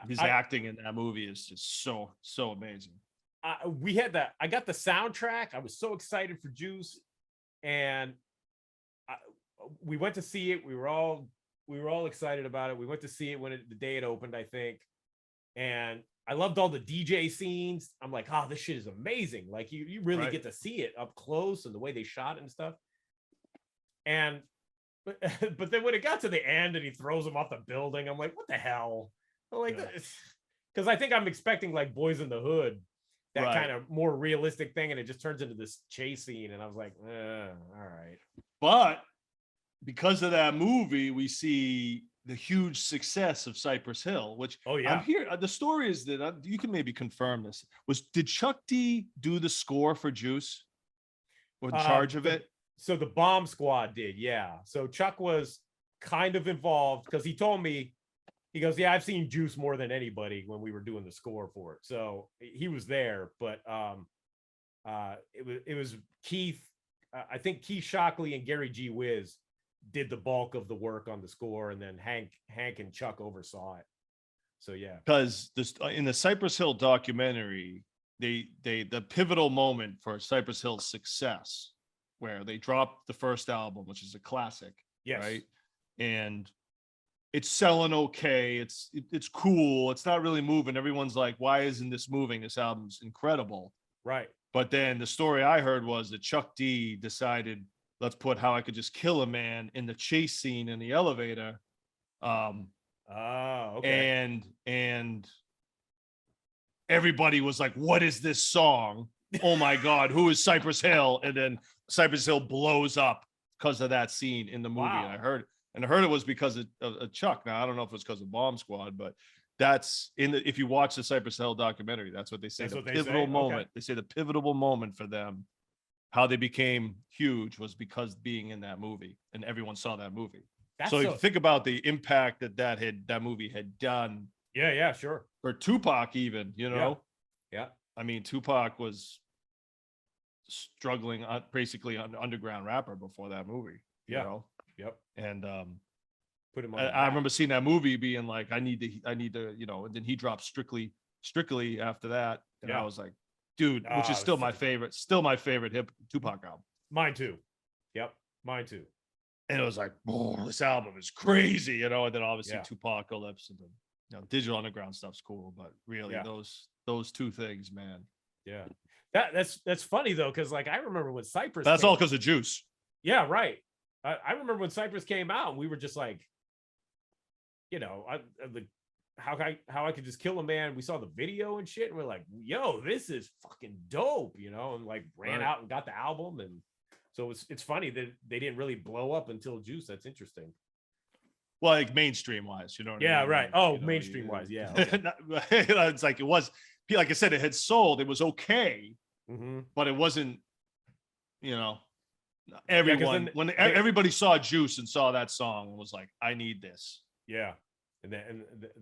his acting in that movie is just so amazing. We had that. I got the soundtrack. I was so excited for Juice, and we went to see it. We were all excited about it. We went to see it the day it opened, I think, and I loved all the DJ scenes. I'm like, oh, this shit is amazing. Like you really get to see it up close and the way they shot it and stuff. And but then when it got to the end and he throws him off the building, I'm like, what the hell? I'm like, because I think I'm expecting like Boys in the Hood, that kind of more realistic thing, and it just turns into this chase scene, and I was like, all right. But because of that movie, we see the huge success of Cypress Hill, which I'm here. The story is that you can maybe confirm this. Did Chuck D do the score for Juice? Or in charge of it? So the Bomb Squad did, yeah. So Chuck was kind of involved because he told me, he goes, yeah, I've seen Juice more than anybody when we were doing the score for it. So he was there, but it was Keith. I think Keith Shockley and Gary G. Wiz did the bulk of the work on the score, and then Hank and Chuck oversaw it. So yeah, because this in the Cypress Hill documentary, the pivotal moment for Cypress Hill's success, where they dropped the first album, which is a classic, right? And it's selling okay. It's cool. It's not really moving. Everyone's like, why isn't this moving? This album's incredible. Right. But then the story I heard was that Chuck D decided, let's put How I Could Just Kill a Man in the chase scene in the elevator. Okay. And everybody was like, what is this song? Oh my God, who is Cypress Hill? And then Cypress Hill blows up because of that scene in the movie. Wow. And I heard it was because of Chuck. Now, I don't know if it's because of Bomb Squad, but that's if you watch the Cypress Hill documentary, that's what they say. The pivotal moment. They say the pivotal moment for them, how they became huge, was because being in that movie, and everyone saw that movie. So if you think about the impact that movie had done. Yeah, sure. For Tupac, even, you know. Yeah. I mean, Tupac was struggling, basically an underground rapper before that movie. You know? Yep. And put him on. I remember seeing that movie being like, I need to, you know. And then he dropped Strictly after that, and I was like, dude, which is still my favorite hip Tupac album. Mine too. Yep, mine too. And it was like, oh, this album is crazy, you know. And then obviously Tupacalypse and the, you know, Digital Underground stuff's cool, but really those two things, man. Yeah, that's funny though, because like I remember when Cypress. That's all because of Juice. Yeah, right. I remember when Cypress came out, and we were just like, you know, how I Could Just Kill a Man. We saw the video and shit, and we're like, yo, this is fucking dope, you know, and like ran out and got the album. And so it's funny that they didn't really blow up until Juice. That's interesting. Well, like mainstream wise, you know what I mean? Right. Oh, you know, mainstream wise, yeah. Okay. It's like, it was, like I said, it had sold, it was okay, but it wasn't, you know, everyone, when everybody saw Juice and saw that song and was like, I need this. Yeah. And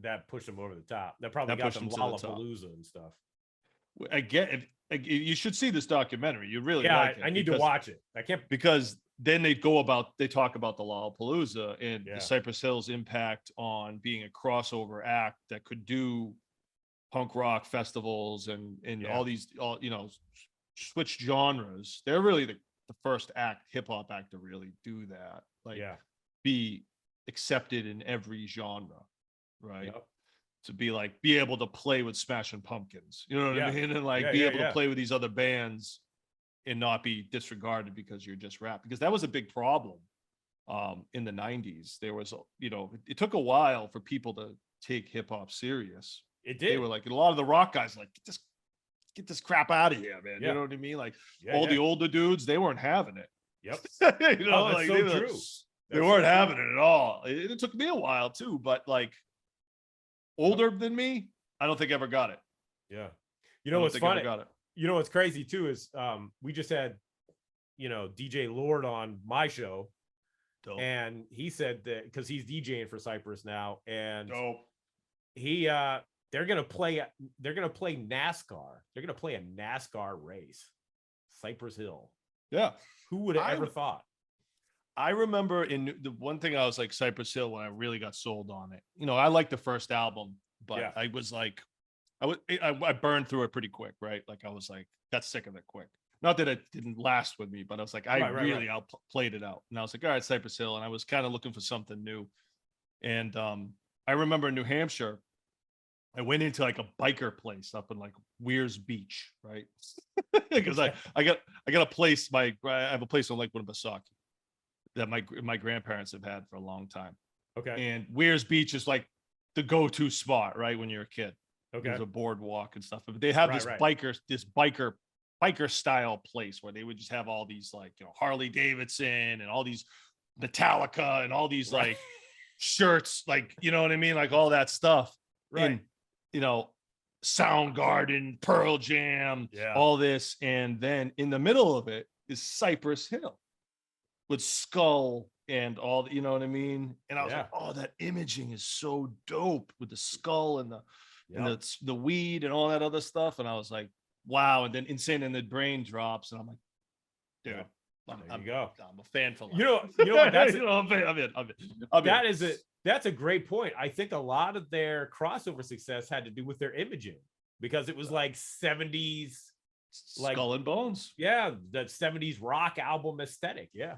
that pushed them over the top. That probably got them Lollapalooza and stuff. I get it. You should see this documentary. You really Yeah, like it. I need to watch it. I can't. Because then they talk about the Lollapalooza and Yeah. the Cypress Hill's impact on being a crossover act that could do punk rock festivals and Yeah. all switch genres. They're really the first hip hop act to really do that. Like Yeah. be accepted in every genre, right? Yep. To be able to play with Smashing Pumpkins, you know what I Yeah. mean? And like Yeah, be yeah, able yeah. to play with these other bands and not be disregarded because you're just rap, because that was a big problem in the 90s. There was, it took a while for people to take hip hop serious. It They did. were like, a lot of the rock guys like, get this crap out of here, man. Yeah. You know what I mean? Like Yeah, the older dudes, they weren't having it. Yep. That's like so true. They weren't having it at all. It took me a while too, but like older than me, I don't think ever got it. Yeah. You know what's funny? Got it. You know what's crazy too is we just had DJ Lord on my show. Dope. And he said that because he's DJing for Cypress now, and Dope. they're gonna play NASCAR. They're gonna play a NASCAR race, Cypress Hill. Yeah. Who would have ever thought? I remember in the one thing I was like Cypress Hill when I really got sold on it. I liked the first album, but yeah. I was like, I burned through it pretty quick, right? Like I was like, got sick of it quick. Not that it didn't last with me, but I was like, I really outplayed it out. And I was like, all right, Cypress Hill. And I was kind of looking for something new. And I remember in New Hampshire, I went into like a biker place up in like Weirs Beach, right? Because I got a place, I have a place on Lake Winnipesaukee that my grandparents have had for a long time. Okay. And Weirs Beach is like the go-to spot, right? When you're a kid. Okay. There's a boardwalk and stuff. But they have this biker style place where they would just have all these like, Harley Davidson and all these Metallica and all these like shirts, like, you know what I mean? Like all that stuff. Right. And, Soundgarden, Pearl Jam, all this. And then in the middle of it is Cypress Hill with Skull and all, you know what I mean? And I was like, oh, that imaging is so dope with the skull and the weed and all that other stuff. And I was like, wow. And then Insane in the Brain drops. And I'm like, dude, I'm a fan for life. That's a great point. I think a lot of their crossover success had to do with their imaging, because it was like 70s, like Skull and Bones. Yeah. That 70s rock album aesthetic. Yeah.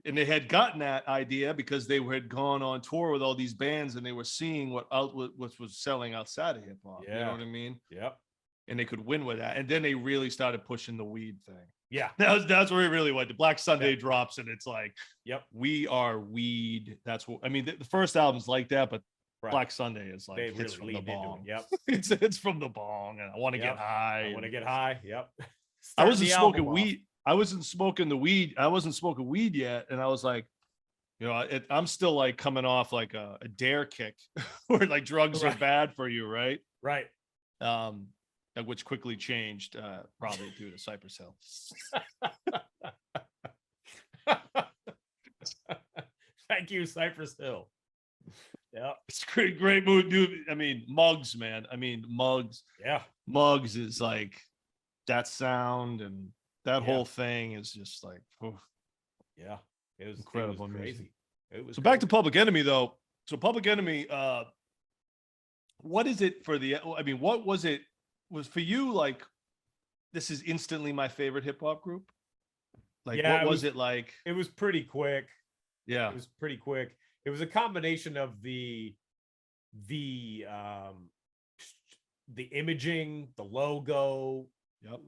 And they had gotten that idea because they had gone on tour with all these bands and they were seeing what was selling outside of hip hop. You know what I mean? Yep. And they could win with that. And then they really started pushing the weed thing. Yeah. That's where it really went. The Black Sunday drops and it's like, yep, we are weed. That's what I mean. The first album's like that, but Black Sunday is like it's from the bong. Yep. it's from the bong, and I want to get high. I want to get high. Yep. I wasn't smoking weed. I wasn't smoking the weed. I wasn't smoking weed yet. And I was like, I'm still like coming off like a dare kick where like drugs are bad for you. Right. Right. Which quickly changed, probably due to Cypress Hill. Thank you, Cypress Hill. Yeah, it's great mood, dude. I mean, Muggs, man. Muggs. Yeah, Muggs is like that sound and that whole thing is just like, yeah, it was incredible, it was crazy. It was so crazy. Back to Public Enemy though. So Public Enemy, what is it for the? I mean, what was it? Was for you like, this is instantly my favorite hip hop group? Like, what was it like? It was pretty quick. Yeah, it was pretty quick. It was a combination of the imaging, the logo,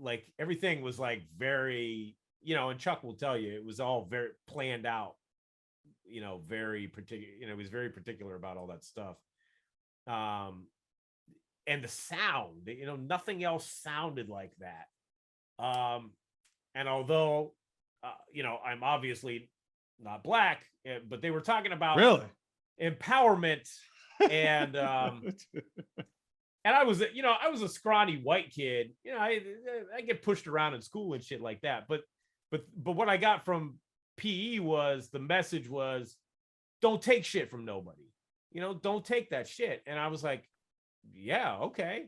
like everything was like very, and Chuck will tell you, it was all very planned out, very particular, it was very particular about all that stuff. And the sound, nothing else sounded like that. And although, I'm obviously not black, but they were talking about empowerment and, and I was a scrawny white kid, I get pushed around in school and shit like that. But what I got from PE was the message was, don't take shit from nobody, don't take that shit. And I was like, yeah, okay.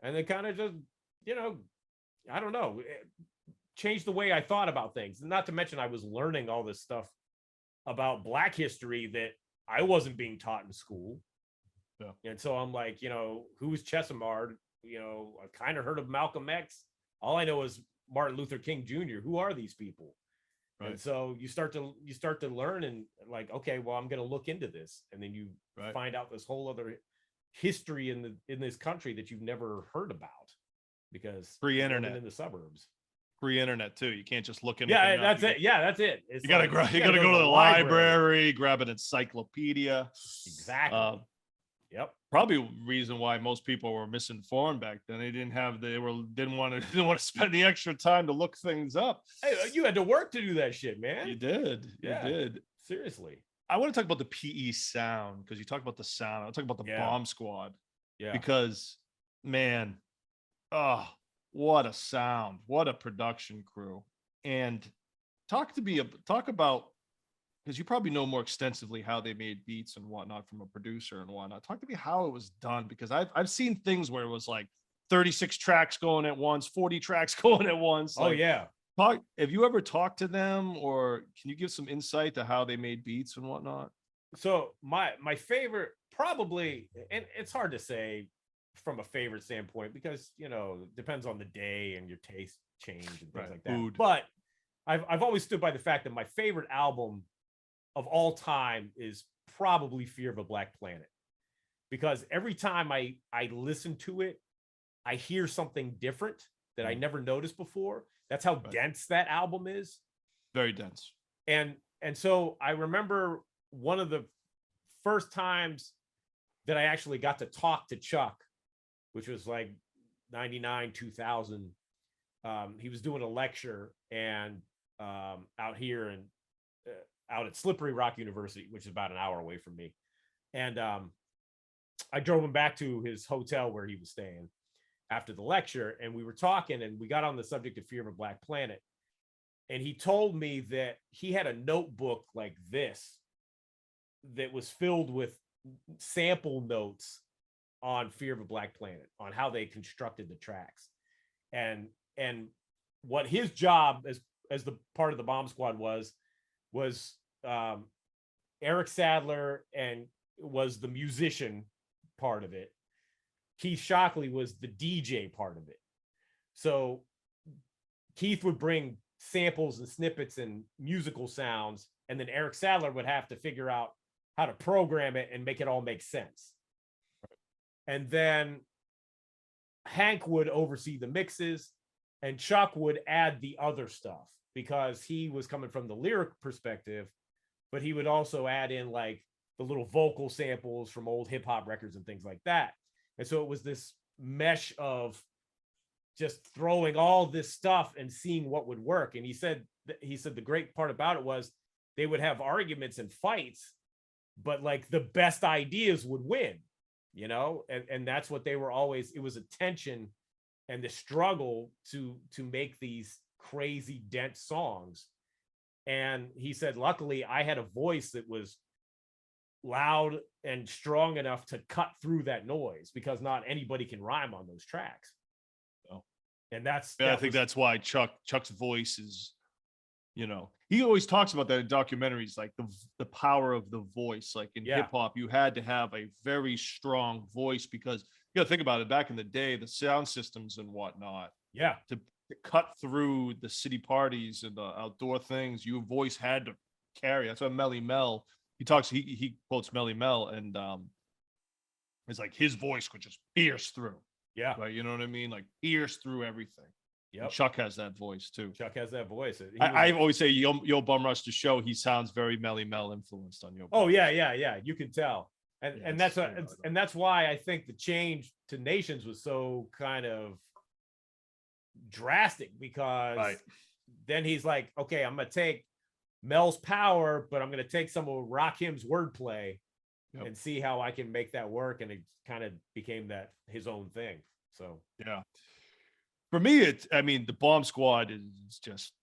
And they kind of just you know, I don't know, changed the way I thought about things. Not to mention I was learning all this stuff about Black history that I wasn't being taught in school. Yeah. And so I'm like, who's Chesimard? I kind of heard of Malcolm X. All I know is Martin Luther King Jr. Who are these people? Right. And so you start to learn, and like, okay, well, I'm going to look into this, and then you find out this whole other history in this country that you've never heard about, because pre-internet in the suburbs. Pre-internet too. You can't just look in. Yeah, that's it. Yeah, that's it. You gotta go to the library, grab an encyclopedia. Exactly. Yep. Probably reason why most people were misinformed back then. They didn't want to spend the extra time to look things up. Hey, you had to work to do that shit, man. You did. Yeah. You did. Seriously. I want to talk about the PE sound, because you talk about the sound. I want to talk about the Bomb Squad. Yeah. Because, man, what a sound, what a production crew. And talk about, because you probably know more extensively how they made beats and whatnot from a producer and whatnot. Talk to me how it was done, because I've seen things where it was like 36 tracks going at once, 40 tracks going at once. Oh, yeah. Have you ever talked to them, or can you give some insight to how they made beats and whatnot? So my favorite, probably, and it's hard to say from a favorite standpoint, because it depends on the day and your taste change and things like that. Food. But I've always stood by the fact that my favorite album of all time is probably Fear of a Black Planet, because every time I listen to it, I hear something different that I never noticed before. That's how dense that album is. Very dense. And so I remember one of the first times that I actually got to talk to Chuck, which was like 99, 2000. He was doing a lecture and out here and out at Slippery Rock University, which is about an hour away from me. And I drove him back to his hotel where he was staying after the lecture, and we were talking, and we got on the subject of Fear of a Black Planet. And he told me that he had a notebook like this that was filled with sample notes on Fear of a Black Planet, on how they constructed the tracks, and what his job as the part of the Bomb Squad was Eric Sadler and was the musician part of it. Keith Shockley was the DJ part of it. So Keith would bring samples and snippets and musical sounds, and then Eric Sadler would have to figure out how to program it and make it all make sense. And then Hank would oversee the mixes, and Chuck would add the other stuff, because he was coming from the lyric perspective, but he would also add in like the little vocal samples from old hip hop records and things like that. And so it was this mesh of just throwing all this stuff and seeing what would work. And he said the great part about it was they would have arguments and fights, but like the best ideas would win, and that's what they were always. It was a tension and the struggle to make these crazy dense songs. And he said, luckily I had a voice that was loud and strong enough to cut through that noise, because not anybody can rhyme on those tracks. Oh. And I think that's why Chuck's voice is, he always talks about that in documentaries, like the power of the voice. Like in hip hop, you had to have a very strong voice, because you got to think about it. Back in the day, the sound systems and whatnot. Yeah. To cut through the city parties and the outdoor things, your voice had to carry. That's why Melly Mel, he quotes Melly Mel, and it's like his voice could just pierce through. Yeah. Right. You know what I mean? Like pierce through everything. Yeah. Chuck has that voice too. Chuck has that voice. I always say Yo Bum Rush to show he sounds very Melly Mel influenced on Yo. Oh yeah. You can tell. And that's why I think the change to Nations was so kind of drastic, because then he's like, okay, I'm gonna take Mel's power, but I'm gonna take some of Rakim's wordplay and see how I can make that work. And it kind of became that his own thing. So yeah, for me, the Bomb Squad is just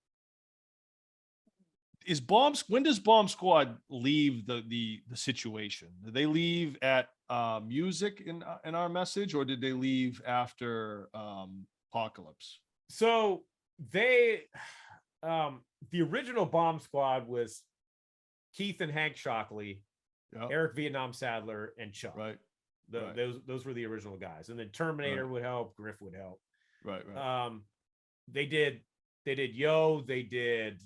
when does Bomb Squad leave the situation? Did they leave at music in our message, or did they leave after Apocalypse? So they, the original Bomb Squad was Keith and Hank Shockley, Yeah. Eric Vietnam Sadler, and Chuck. Right. Right. Those were the original guys, and then Terminator would help, Griff would help. Right. Right. They did Yo, they did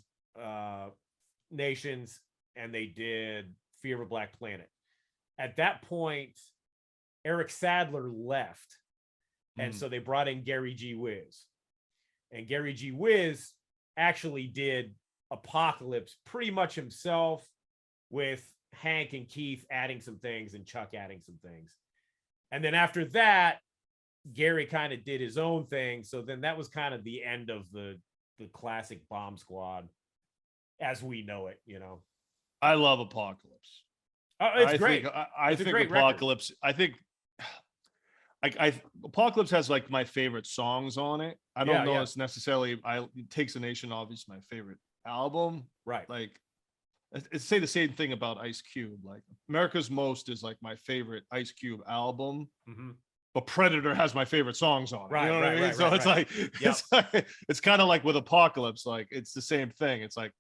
Nations, and they did Fear of a Black Planet. At that point, Eric Sadler left, and so they brought in Gary G. Wiz, and Gary G. Wiz actually did Apocalypse pretty much himself, with Hank and Keith adding some things and Chuck adding some things. And then after that, Gary kind of did his own thing. So then that was kind of the end of the classic Bomb Squad as we know it, you know. I love Apocalypse. It's great. I think Apocalypse. Record. I Apocalypse has like my favorite songs on it. I don't know it's necessarily. It Takes a Nation, obviously my favorite album. Right. Like, I say the same thing about Ice Cube. Like, America's Most is like my favorite Ice Cube album. But Predator has my favorite songs on it. Right, you know what I mean? right, so right, it's right. like it's kind of like with Apocalypse. Like, it's the same thing. It's like,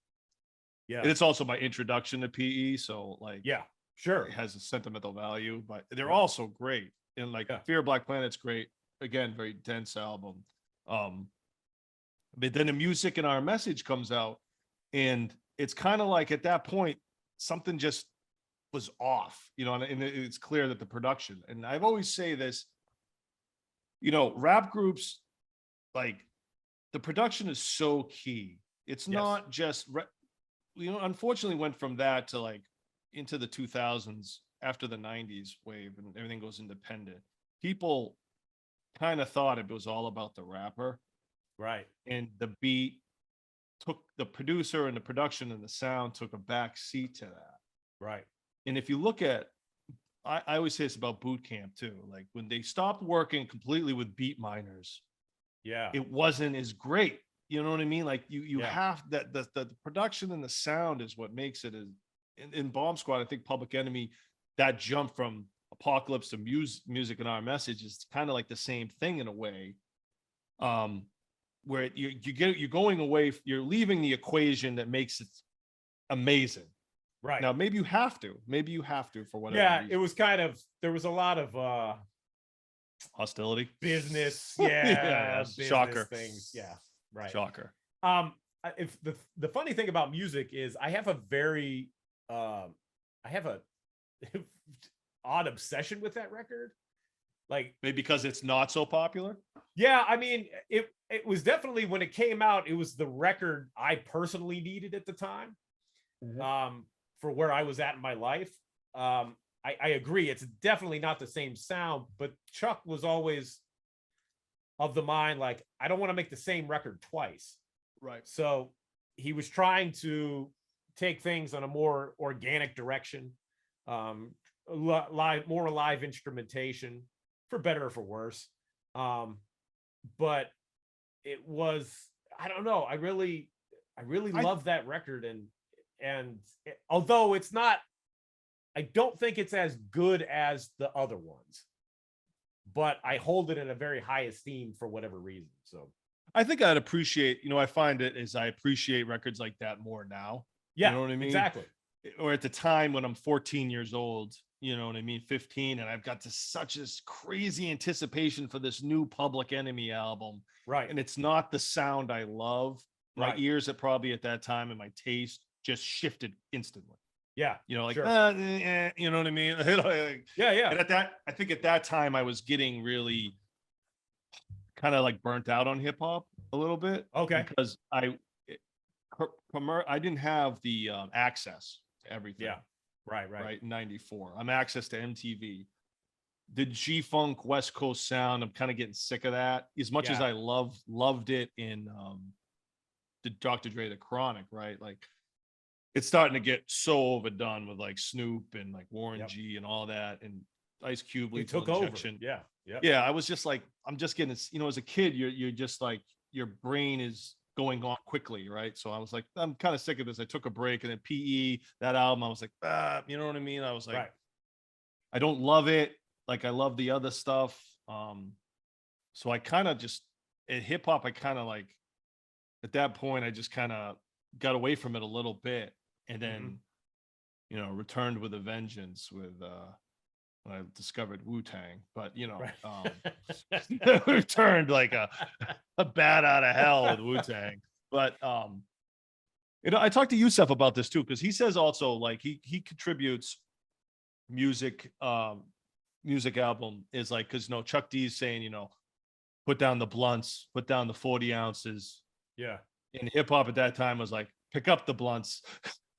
and it's also my introduction to PE. So like, sure, it has a sentimental value. But they're also great. And like Fear of Black Planet's great. Again, very dense album. But then the music and Our Message comes out, and it's kind of like at that point something just was off, you know, and it's clear that the production, and I've always say this, you know, rap groups, like, the production is so key. It's not just you know, unfortunately went from that to like into the 2000s after the 90s wave and everything goes independent. People kind of thought it was all about the rapper, right, and the beat took the producer, and the production and the sound took a back seat to that. right. And if you look at, I always say it's about boot camp too. Like, when they stopped working completely with beat miners, it wasn't as great. You know what I mean? Like, you have that the production and the sound is what makes it. In Bomb Squad, I think Public Enemy, that jump from Apocalypse to music and Our Message is kind of like the same thing in a way. Where you're going away, you're leaving the equation that makes it amazing. Right. Now, maybe you have to for whatever reason. It was kind of, there was a lot of hostility, business, business shocker things. Yeah. Right. Shocker. If the funny thing about music is I have a very odd obsession with that record. Like, maybe because it's not so popular. Yeah, I mean, it was definitely, when it came out, it was the record I personally needed at the time. For where I was at in my life. I agree, it's definitely not the same sound, but Chuck was always of the mind, like, I don't want to make the same record twice. Right. So he was trying to take things on a more organic direction, more live instrumentation, for better or for worse. But it was, I don't know, I really love that record, and although it's not, I don't think it's as good as the other ones, but I hold it in a very high esteem for whatever reason. So I think I'd appreciate, you know, I find it as I appreciate records like that more now. Yeah, you know what I mean? Exactly. Or at the time when I'm 14 years old, you know what I mean, 15, and I've got such this crazy anticipation for this new Public Enemy album. Right. And it's not the sound I love. My ears at probably at that time, and my taste just shifted instantly. Yeah. You know, like, sure. You know what I mean? Yeah. And I think at that time I was getting really kind of like burnt out on hip hop a little bit. Okay. Because I didn't have the access to everything. Yeah. Right. In 94. I'm access to MTV. The G-Funk West Coast sound, I'm kind of getting sick of that. As much as I loved it in the Dr. Dre, The Chronic, right? Like, it's starting to get so overdone with like Snoop and like Warren G and all that, and Ice Cube, Lethal Injection. Over. Yeah. I was just like, I'm just getting, you know, as a kid, you're just like, your brain is going on quickly, right? So I was like, I'm kind of sick of this. I took a break, and then PE, that album, I was like, you know what I mean? I was like, I don't love it like I love the other stuff. So I kind of just at hip hop, I kind of like at that point, I just kind of got away from it a little bit, and then returned with a vengeance with when I discovered Wu-Tang. But Right. returned like a bat out of hell with Wu-Tang. But I talked to Yusef about this too, because he says also like he contributes music music album is like, because Chuck D's saying, put down the blunts, put down the 40 ounces. Yeah. And hip hop at that time was like, pick up the blunts.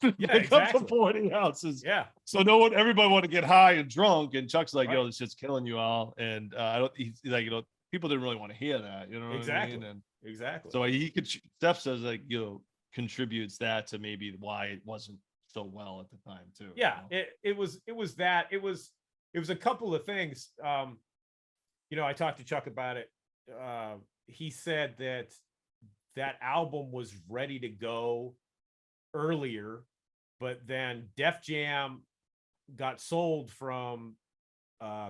Yeah, pick exactly. up the 40 ounces. Yeah. So everybody want to get high and drunk. And Chuck's like, yo, this shit's killing you all. And I don't, he's like, people didn't really want to hear that. You know what I mean? And exactly. so he could, Steph says like, contributes that to maybe why it wasn't so well at the time too. Yeah. It was a couple of things. I talked to Chuck about it. He said that album was ready to go earlier, but then Def Jam got sold from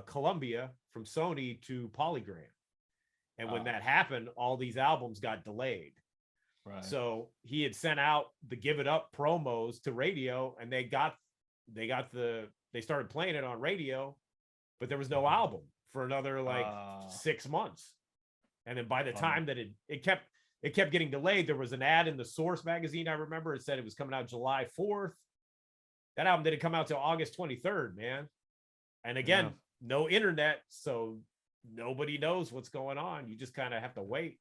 Columbia, from Sony to Polygram. And when that happened, all these albums got delayed. Right. So he had sent out the Give It Up promos to radio, and they started playing it on radio, but there was no album for another 6 months. And then by the time that it kept getting delayed, there was an ad in the Source magazine. I remember it said it was coming out July 4th. That album didn't come out till August 23rd, man. And again, no internet, so nobody knows what's going on. You just kind of have to wait.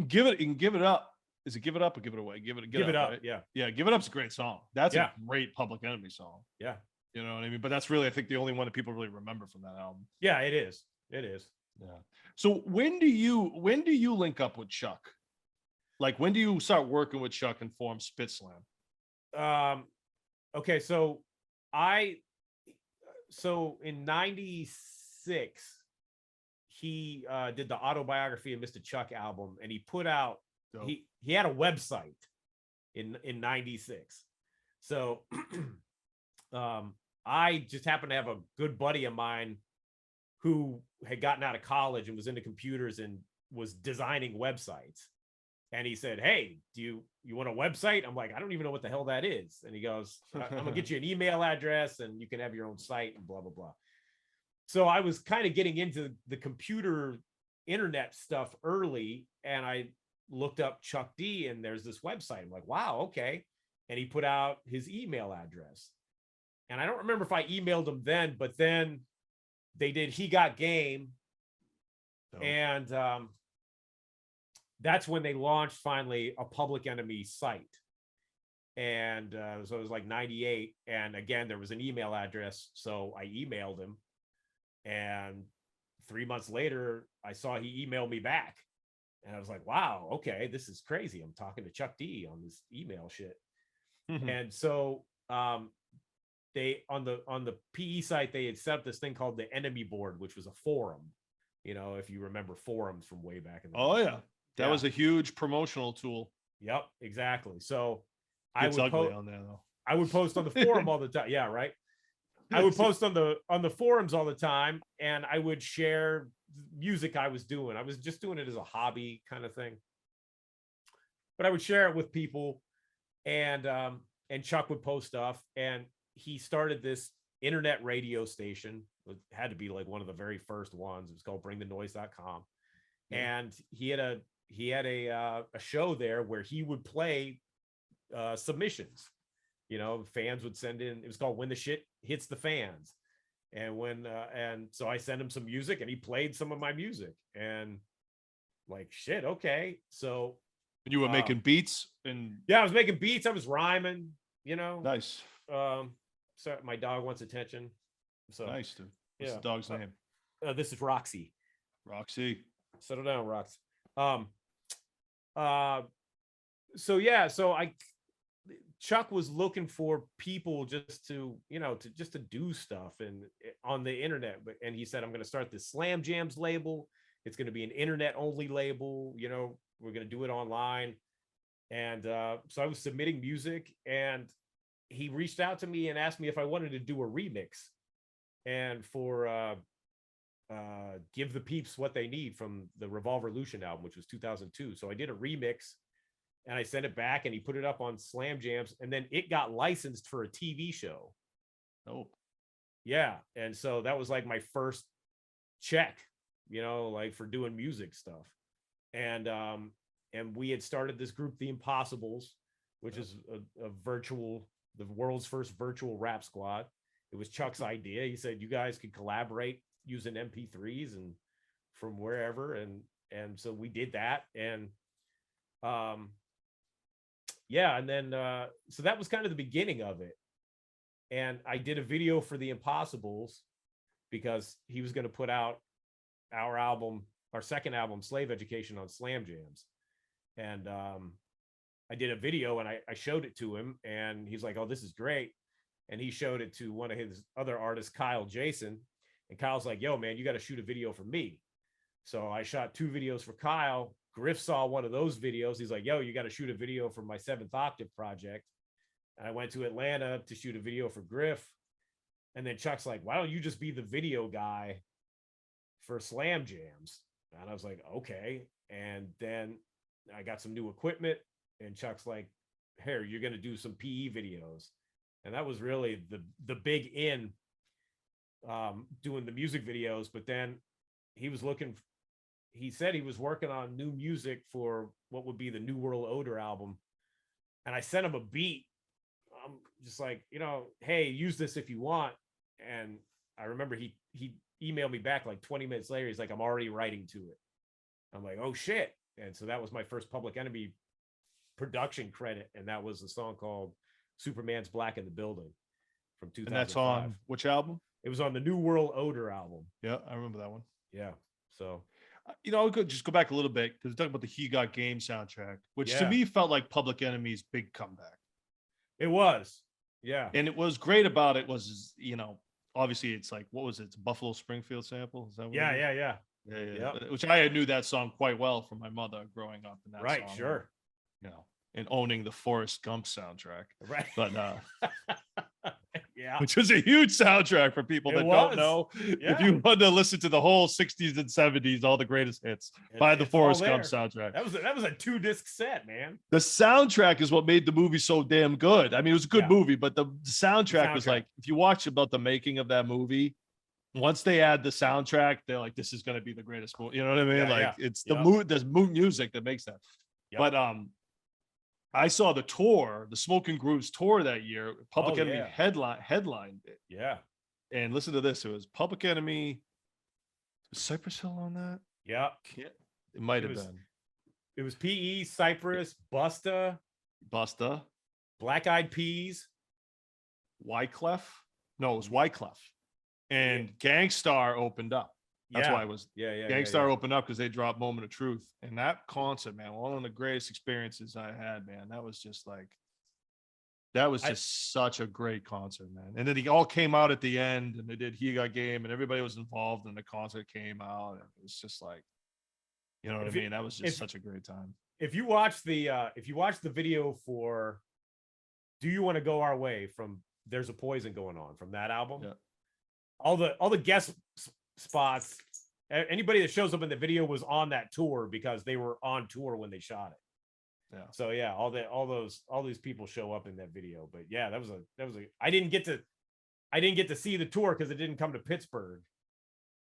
Give it up. Is it Give It Up or Give It Away? Give it up. Right? Yeah. Give It Up's a great song. That's a great Public Enemy song. Yeah. You know what I mean? But that's really, I think, the only one that people really remember from that album. Yeah, it is. Yeah. So when do you link up with Chuck? Like, when do you start working with Chuck and form Spit Slam? Okay, so in 96, he did the autobiography of Mr. Chuck album, and he put out he had a website in 96. So I just happened to have a good buddy of mine who had gotten out of college and was into computers and was designing websites. And he said, hey, do you want a website? I'm like, I don't even know what the hell that is. And he goes, I'm gonna get you an email address and you can have your own site and blah, blah, blah. So I was kind of getting into the computer internet stuff early, and I looked up Chuck D, and there's this website. I'm like, wow, okay. And he put out his email address. And I don't remember if I emailed him then, but then they did He Got Game. And that's when they launched finally a Public Enemy site. And so it was like 98. And again, there was an email address. So I emailed him. And 3 months later, I saw he emailed me back. And I was like, wow, okay, this is crazy. I'm talking to Chuck D on this email shit. And so they on the PE site, they had set up this thing called the Enemy Board, which was a forum. If you remember forums from way back in the day. Yeah. That was a huge promotional tool. Yep, exactly. So it's ugly on there though. I would post on the forum all the time. Yeah, right. I would post on the forums all the time, and I would share music I was doing. I was just doing it as a hobby kind of thing. But I would share it with people, and Chuck would post stuff, and he started this internet radio station. It had to be like one of the very first ones. It was called bringthenoise.com. And he had a show there where he would play submissions. Fans would send in. It was called When the Shit Hits the Fans. And so I sent him some music, and he played some of my music, and like, shit, okay. So you were making beats, and I was making beats. I was rhyming, Nice. So my dog wants attention. So nice, dude. What's the dog's name? This is Roxy. Roxy. Settle down, Rox. Chuck was looking for people just to do stuff and on the internet. And he said, I'm going to start this Slam Jams label. It's going to be an internet only label. We're going to do it online. And so I was submitting music, and he reached out to me and asked me if I wanted to do a remix. And for Give the Peeps What They Need from the Revolverlution album, which was 2002. So I did a remix and I sent it back and he put it up on Slam Jams, and then it got licensed for a TV show. Oh, yeah. And so that was like my first check, like for doing music stuff. And we had started this group, The Impossibles, which is the world's first virtual rap squad. It was Chuck's idea. He said, you guys could collaborate using MP3s and from wherever. And so we did that. And and then so that was kind of the beginning of it. And I did a video for The Impossibles because he was going to put out our second album, Slave Education, on Slam Jams. And I did a video and I showed it to him and he's like, oh, this is great. And he showed it to one of his other artists, Kyle Jason. And Kyle's like, yo, man, you got to shoot a video for me. So I shot 2 videos for Kyle. Griff saw one of those videos. He's like, yo, you got to shoot a video for my 7th Octave project. And I went to Atlanta to shoot a video for Griff. And then Chuck's like, why don't you just be the video guy for Slam Jams? And I was like, okay. And then I got some new equipment and Chuck's like, here, you're going to do some PE videos. And that was really the big in doing the music videos. But then he said he was working on new music for what would be the New World Odor album. And I sent him a beat. I'm just like, hey, use this if you want. And I remember he emailed me back like 20 minutes later. He's like, I'm already writing to it. I'm like, oh shit. And so that was my first Public Enemy production credit. And that was a song called Superman's Black in the Building from 2005. and that's on which album? It was on the New World Odor album. Yeah, I remember that one. Yeah. So, I'll just go back a little bit because we're talking about the He Got Game soundtrack, which to me felt like Public Enemy's big comeback. It was. Yeah. And it was great about it was, obviously it's like, what was it? It's a Buffalo Springfield sample. Is that what Yeah. Yep. Which I knew that song quite well from my mother growing up in that right, song. Sure. And owning the Forrest Gump soundtrack. Right. But yeah. which was a huge soundtrack for people that don't know. Yeah. If you want to listen to the whole 60s and 70s, all the greatest hits by the Forrest Gump soundtrack. That was a 2-disc set, man. The soundtrack is what made the movie so damn good. I mean, it was a good movie, but the soundtrack was like, if you watch about the making of that movie, once they add the soundtrack, they're like, this is going to be the greatest movie. You know what I mean? It's the mood music that makes that. Yep. But I saw the tour, the Smoking Grooves tour that year. Public Enemy headlined it. Yeah. And listen to this. It was Public Enemy. Was Cypress Hill on that? Yeah. It might have been. It was PE, Cypress, Busta, Black Eyed Peas, Wyclef. No, it was Wyclef. And Gangstar opened up. That's why it was. Gangstar opened up because they dropped Moment of Truth. And that concert, man, one of the greatest experiences I had, man. That was just such a great concert, man. And then he all came out at the end and they did He Got Game and everybody was involved and the concert came out. And it was just like, you know what I mean? That was just such a great time. If you watch the video for Do You Want to Go Our Way from There's a Poison Going On from that album, all the guest spots, anybody that shows up in the video was on that tour because they were on tour when they shot it. Yeah. So yeah, all these people show up in that video. But yeah, that was a I didn't get to see the tour because it didn't come to Pittsburgh.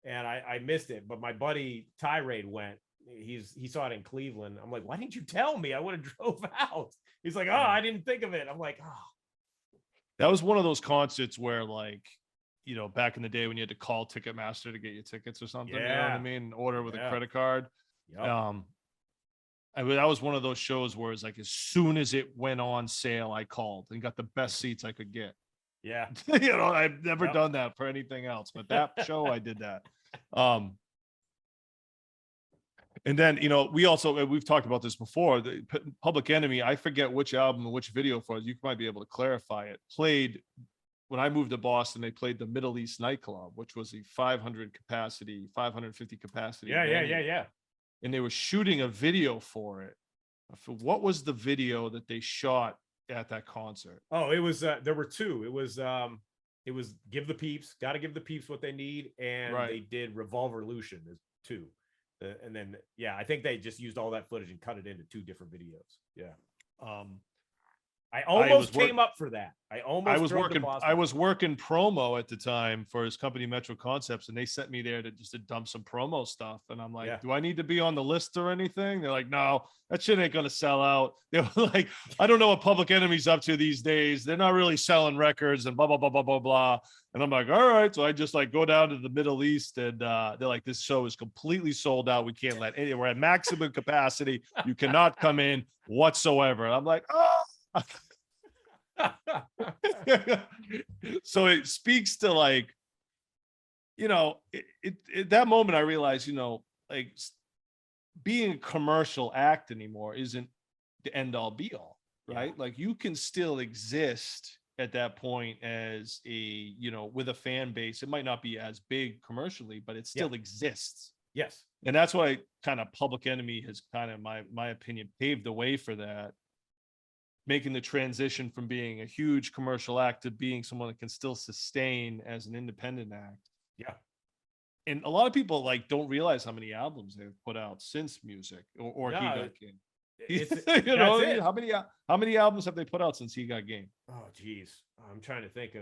And I missed it. But my buddy Tirade went. He saw it in Cleveland. I'm like, why didn't you tell me? I would have drove out. He's like, oh, I didn't think of it. I'm like, oh. That was one of those concerts where like, back in the day when you had to call Ticketmaster to get your tickets or something, you know what I mean? Order with a credit card. Yep. That was one of those shows where it's like, as soon as it went on sale, I called and got the best seats I could get. Yeah. I've never done that for anything else, but that show I did that. And then, we've talked about this before, the Public Enemy, I forget which album and which video for it. You might be able to clarify it. Played when I moved to Boston, they played the Middle East nightclub, which was a 550 capacity. Yeah. And they were shooting a video for it. What was the video that they shot at that concert? Oh, it was, there were 2. It was it was give the peeps, got to give the peeps what they need, and Right. they did Revolverlution too. And then yeah, I think they just used all that footage and cut it into 2 different videos. Yeah. I almost came up for that. I almost drove to Boston. I was working promo at the time for his company Metro Concepts, and they sent me there to just to dump some promo stuff. And I'm like, Yeah. do I need to be on the list or anything? They're like, no, that shit ain't gonna sell out. They were like, I don't know what Public Enemy's up to these days. They're not really selling records and blah blah blah blah blah blah. And I'm like, all right. So I just like go down to the Middle East, and they're like, this show is completely sold out. We can't let any. We're at maximum capacity. You cannot come in whatsoever. And I'm like, oh. So it speaks to like, you know, that moment I realized, you know, like being a commercial act anymore isn't the end all be all, right? Yeah. Like you can still exist at that point as a, you know, with a fan base. It might not be as big commercially, but it still exists. Yes. And that's why kind of Public Enemy has kind of, my opinion, paved the way for that, making the transition from being a huge commercial act to being someone that can still sustain as an independent act. Yeah. And a lot of people like don't realize how many albums they've put out since Music or He Got Game. You know, how many albums have they put out since He Got Game? Oh geez, I'm trying to think.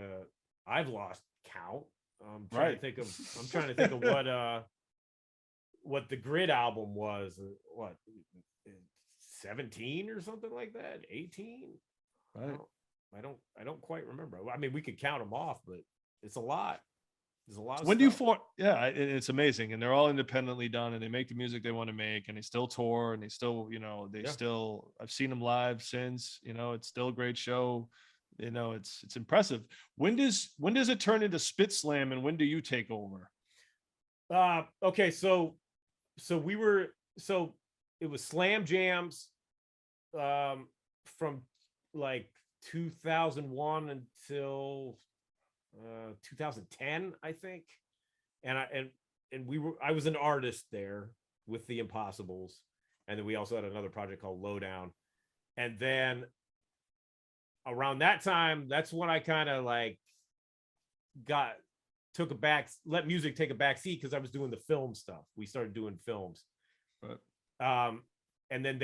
I've lost count. I'm trying to think of what the Grid album was. What, 17 or something like that? 18? Right. I don't quite remember. I mean, we could count them off, but it's a lot. There's a lot of when stuff. do you form? Yeah, it's amazing, and they're all independently done, and they make the music they want to make, and they still tour, and they still, you know, still. I've seen them live since. You know, it's still a great show. You know, it's impressive. When does it turn into Spit Slam, and when do you take over? Okay, so it was Slam Jams from like 2001 until 2010, I think. And I was an artist there with the Impossibles, and then we also had another project called Lowdown. And then around that time, that's when I kind of like let music take a back seat, because I was doing the film stuff. We started doing films. Right. And then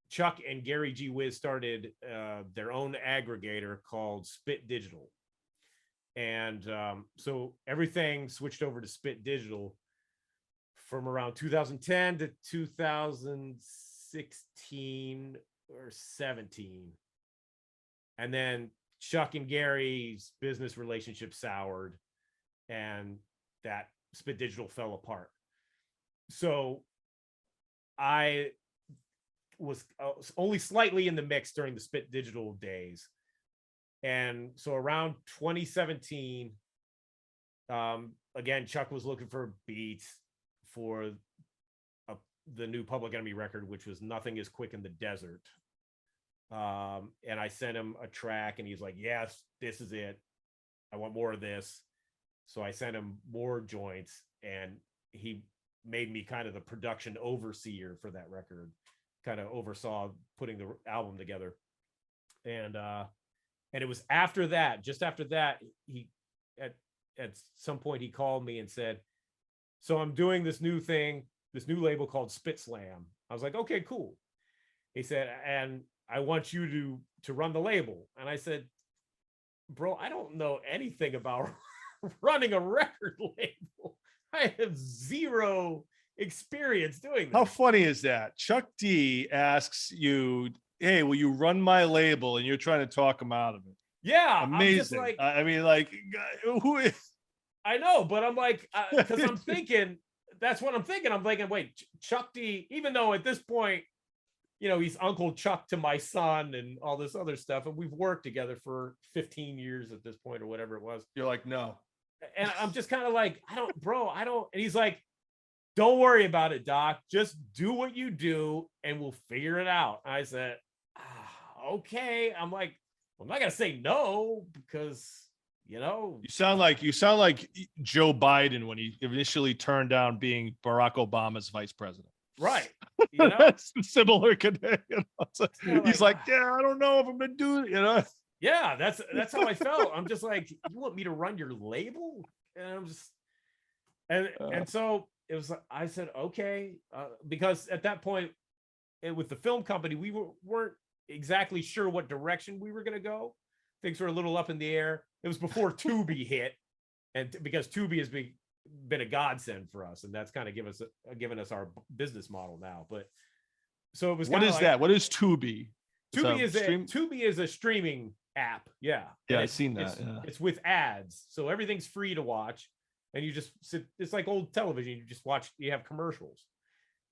Chuck and Gary G. Wiz started their own aggregator called Spit Digital. And so everything switched over to Spit Digital from around 2010 to 2016 or 17. And then Chuck and Gary's business relationship soured, and that Spit Digital fell apart. So I was only slightly in the mix during the Spit Digital days. And so around 2017, again, Chuck was looking for beats for the new Public Enemy record, which was Nothing Is Quick in the Desert. And I sent him a track, and he's like, yes, this is it. I want more of this. So I sent him more joints, and he made me kind of the production overseer for that record, kind of oversaw putting the album together. And it was after that, just after that, he at some point he called me and said, so I'm doing this new thing, this new label called Spit Slam. I was like, okay, cool. He said, and I want you to run the label. And I said, bro, I don't know anything about running a record label. I have zero experience doing that. How funny is that? Chuck D asks you, hey, will you run my label? And you're trying to talk him out of it. Yeah. Amazing. Like, I mean, like, who is? I know, but I'm like, because I'm thinking, that's what I'm thinking. I'm thinking, wait, Chuck D, even though at this point, you know, he's Uncle Chuck to my son and all this other stuff, and we've worked together for 15 years at this point or whatever it was. You're like, no. And I'm just kind of like, I don't. And he's like, don't worry about it, Doc. Just do what you do and we'll figure it out. I said, okay. I'm like, I'm not going to say no, because, you know. You sound like Joe Biden when he initially turned down being Barack Obama's vice president. Right. You know? That's similar. You know? He's like, yeah, I don't know if I'm going to do it, you know? Yeah, that's how I felt. I'm just like, you want me to run your label? And I'm just, and so it was like, I said, okay, because at that point, with the film company, we weren't exactly sure what direction we were going to go. Things were a little up in the air. It was before Tubi hit, and because Tubi has been a godsend for us, and that's kind of given us our business model now. But so it was. What is that? What is Tubi? Tubi is a streaming app. Yeah. Yeah, and I've seen that. It's with ads, so everything's free to watch, and you just sit. It's like old television. You just watch. You have commercials,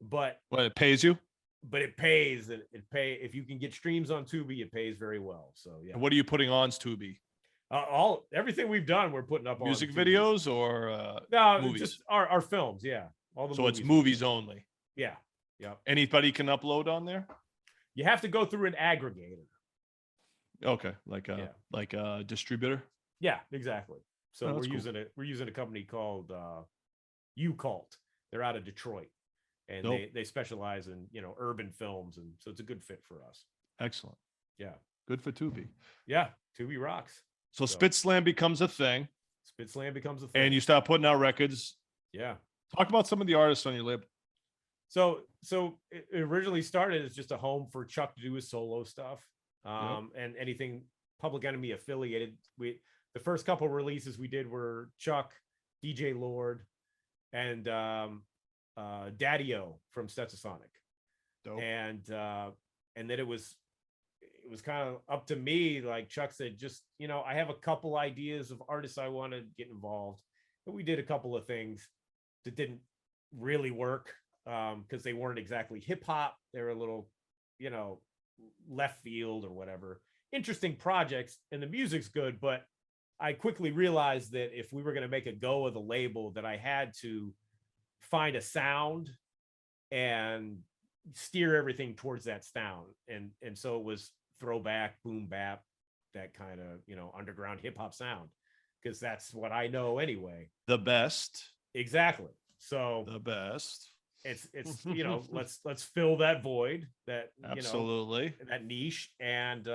but it pays you. But it pays, and if you can get streams on Tubi, it pays very well. So yeah. And what are you putting on Tubi? Everything we've done, we're putting up music on videos or no, movies? just our films. Yeah, all the. So it's movies only. Yeah. Yeah. Anybody can upload on there. You have to go through an aggregator. Okay, like a distributor. Yeah, exactly. So we're using a company called UCult. They're out of Detroit, and they specialize in urban films, and so it's a good fit for us. Excellent. Yeah, good for Tubi. Yeah, Tubi rocks. So Spit Slam becomes a thing. Spit Slam becomes a thing, and you start putting out records. Yeah. Talk about some of the artists on your label. So it originally started as just a home for Chuck to do his solo stuff, and anything Public Enemy affiliated. The first couple releases we did were Chuck, DJ Lord, and Daddy-O from Stetsasonic. Dope. And then it was kind of up to me. Like Chuck said, just I have a couple ideas of artists I want to get involved, and we did a couple of things that didn't really work because they weren't exactly hip hop. They were a little left field or whatever. Interesting projects, and the music's good, but I quickly realized that if we were going to make a go of the label, that I had to find a sound and steer everything towards that sound. And so it was throwback, boom bap, that kind of, underground hip hop sound, because that's what I know anyway. The best. Exactly. So the best. It's let's fill that void, that absolutely that niche, and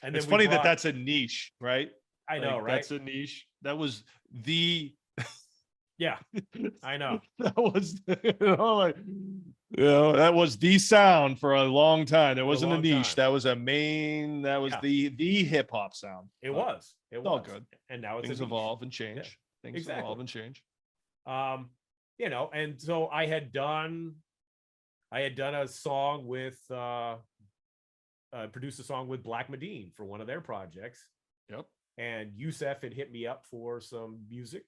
it's funny that's a niche, right? I know, right? That's a niche. That was the yeah, I know. That was that was the sound for a long time. There wasn't a niche. That was the hip hop sound. It was all good. And now it's things evolve and change. Yeah. Things evolve and change. And so I had done a song with produced a song with Blak Madeen for one of their projects. Yep. And Yusef had hit me up for some music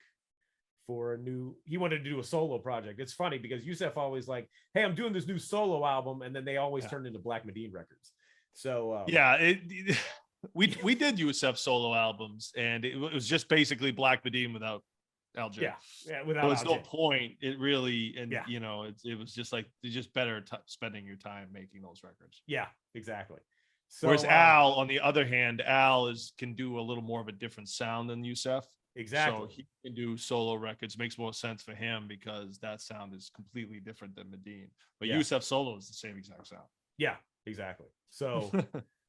for he wanted to do a solo project. It's funny because Yusef always like, hey, I'm doing this new solo album, and then they always turned into Blak Madeen records. So we did Yusef solo albums, and it was just basically Blak Madeen without LJ. Yeah, without there was LJ. no point. It really, and it was just like it's just better spending your time making those records. Yeah, exactly. So, whereas Al, on the other hand, can do a little more of a different sound than Yusef. Exactly. So he can do solo records. Makes more sense for him because that sound is completely different than Madeen. But Yusef solo is the same exact sound. Yeah, exactly. So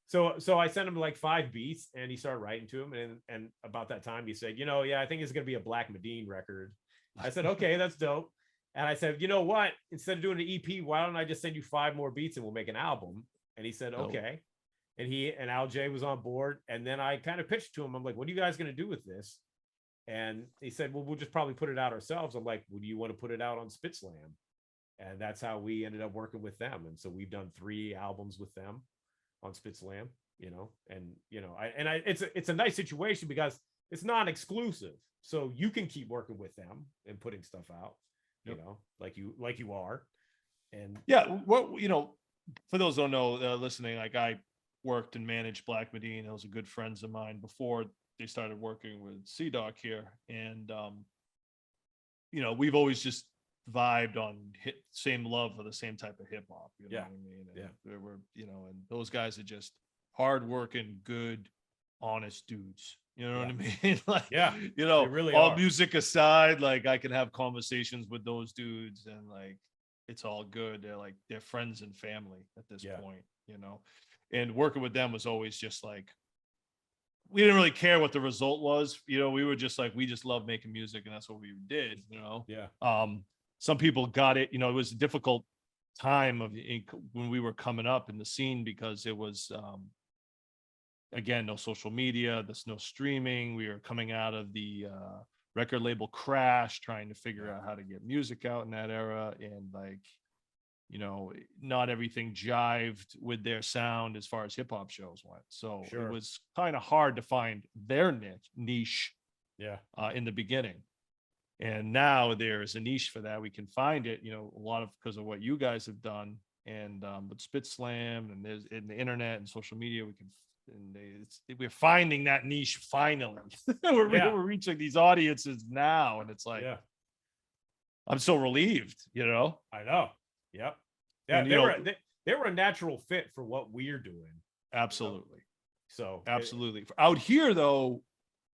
so I sent him like 5 beats, and he started writing to him, and about that time he said, I think it's gonna be a Blak Madeen record. I said, okay, that's dope. And I said, you know what? Instead of doing an EP, why don't I just send you 5 more beats and we'll make an album? And he said, okay. And he and Al J was on board. And then I kind of pitched to him. I'm like, what are you guys gonna do with this? And he said, well, we'll just probably put it out ourselves. I'm like, well, do you want to put it out on Spit Slam? And that's how we ended up working with them. And so we've done 3 albums with them on Spit Slam, it's a nice situation because it's non-exclusive. So you can keep working with them and putting stuff out, like you are. And for those who don't know, listening, like I worked and managed Blak Madeen. Those are good friends of mine before they started working with C-Doc here. And, we've always just vibed on same love for the same type of hip hop. You know what I mean? And there were, and those guys are just hardworking, good, honest dudes. You know what I mean? Like, they really all are. music aside, like I can have conversations with those dudes and like, it's all good. They're friends and family at this point, and working with them was always just like, we didn't really care what the result was. You know, we were just like, we just love making music and that's what we did, you know? Yeah. Some people got it, you know, it was a difficult time when we were coming up in the scene because it was, again, no social media, there's no streaming. We were coming out of the record label crash, trying to figure out how to get music out in that era. And like, you know, not everything jived with their sound as far as hip hop shows went. So it was kind of hard to find their niche in the beginning. And now there's a niche for that. We can find it, you know, a lot of because of what you guys have done. And with Spit Slam and there's in the internet and social media, we can we're finding that niche finally. we're reaching these audiences now. And it's like, I'm so relieved, you know? I know. Yep. Yeah, and, they were a natural fit for what we're doing. Absolutely. So absolutely. Out here though,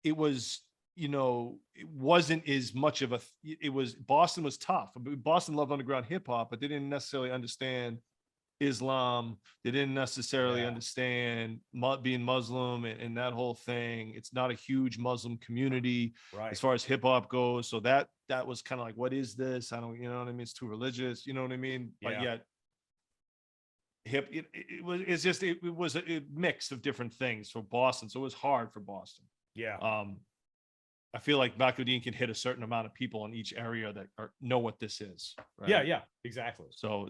it was, you know, it wasn't as much of Boston was tough. Boston loved underground hip hop, but they didn't necessarily understand Islam. They didn't necessarily understand being Muslim and that whole thing. It's not a huge Muslim community as far as hip hop goes. So that was kind of like, what is this? I don't, you know what I mean? It's too religious, you know what I mean? But yet it was a mix of different things for Boston. So it was hard for Boston. I feel like Blak Madeen can hit a certain amount of people in each area that know what this is. Right? Yeah, exactly. So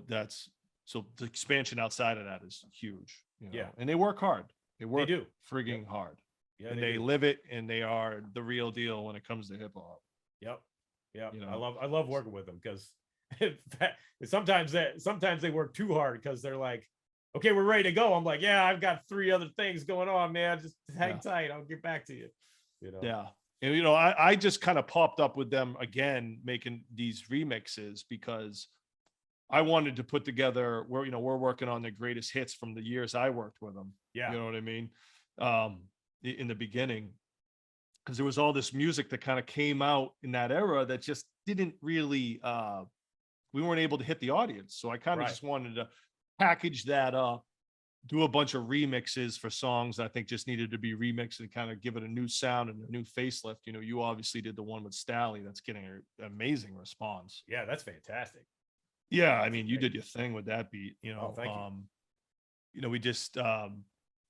so the expansion outside of that is huge. You know? And they work hard. They do frigging hard. Yeah, and they live it, and they are the real deal when it comes to hip hop. Yep. You know? I love working with them because sometimes they work too hard because they're like, okay, we're ready to go. I'm like, yeah, I've got 3 other things going on, man. Just hang tight. I'll get back to you. You know? Yeah. And, you know, I just kind of popped up with them again, making these remixes because I wanted to put together where, you know, we're working on the greatest hits from the years I worked with them. Yeah. You know what I mean? In the beginning, because there was all this music that kind of came out in that era that just didn't really, we weren't able to hit the audience. So I kind of just wanted to package that up, do a bunch of remixes for songs that I think just needed to be remixed and kind of give it a new sound and a new facelift. You know, you obviously did the one with Stally that's getting an amazing response. Yeah, that's fantastic. Yeah, I mean, you did your thing with that beat, you know. Thank you. You know, we just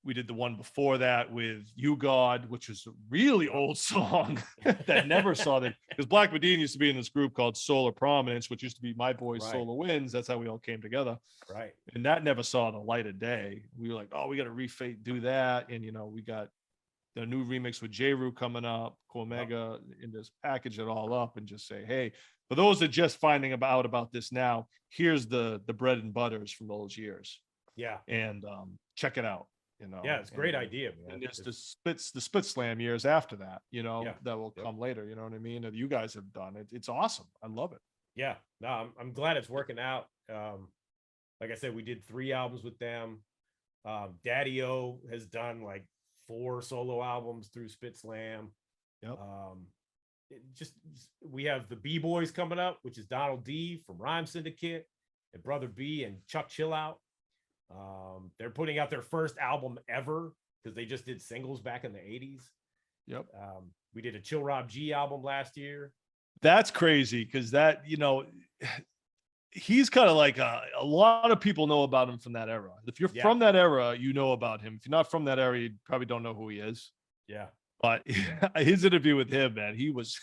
we did the one before that with You God, which is a really old song that never saw that, because Blak Madeen used to be in this group called Solar Prominence, which used to be my boys Solar Winds. That's how we all came together. Right. And that never saw the light of day. We were like, oh, we got to do that. And, you know, we got the new remix with J-Ru coming up, Omega, and just package it all up and just say, hey, for those that just finding out about this now, here's the bread and butters from those years. Yeah. And check it out. You know, yeah, it's a great idea, man. And there's the spit slam years after that, you know, that will come later. You know what I mean? That you guys have done it. It's awesome. I love it. Yeah, no, I'm glad it's working out. Like I said, we did 3 albums with them. Daddy O has done like 4 solo albums through Spit Slam. Yep. We have the B-Boys coming up, which is Donald D from Rhyme Syndicate and Brother B and Chuck Chill Out. They're putting out their first album ever because they just did singles back in the 80s. Yep. We did a Chill Rob G album last year. That's crazy because that, you know, he's kind of like a lot of people know about him from that era. If you're from that era, you know about him. If you're not from that era, you probably don't know who he is. Yeah. But his interview with him, man, he was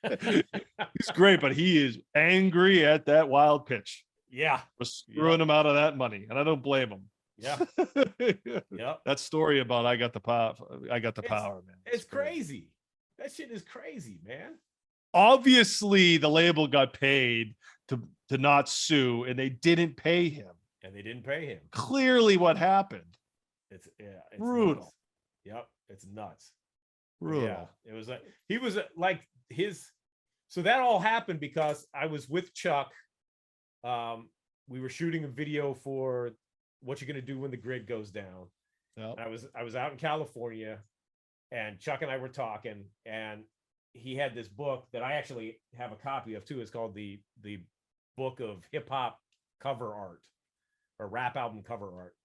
he's great, but he is angry at that wild pitch. Yeah. For screwing him out of that money. And I don't blame him. Yeah. Yep. That story about I got the power, man. It's crazy. That shit is crazy, man. Obviously, the label got paid to not sue, and they didn't pay him. Clearly what happened. It's brutal. Nuts. Yep. It's nuts. Brutal. Yeah. It was like he was like so that all happened because I was with Chuck. We were shooting a video for What You Gonna Do When the Grid Goes Down. Yep. I was out in California, and Chuck and I were talking, and he had this book that I actually have a copy of too. It's called the Book of Hip Hop Cover Art, or Rap Album Cover Art.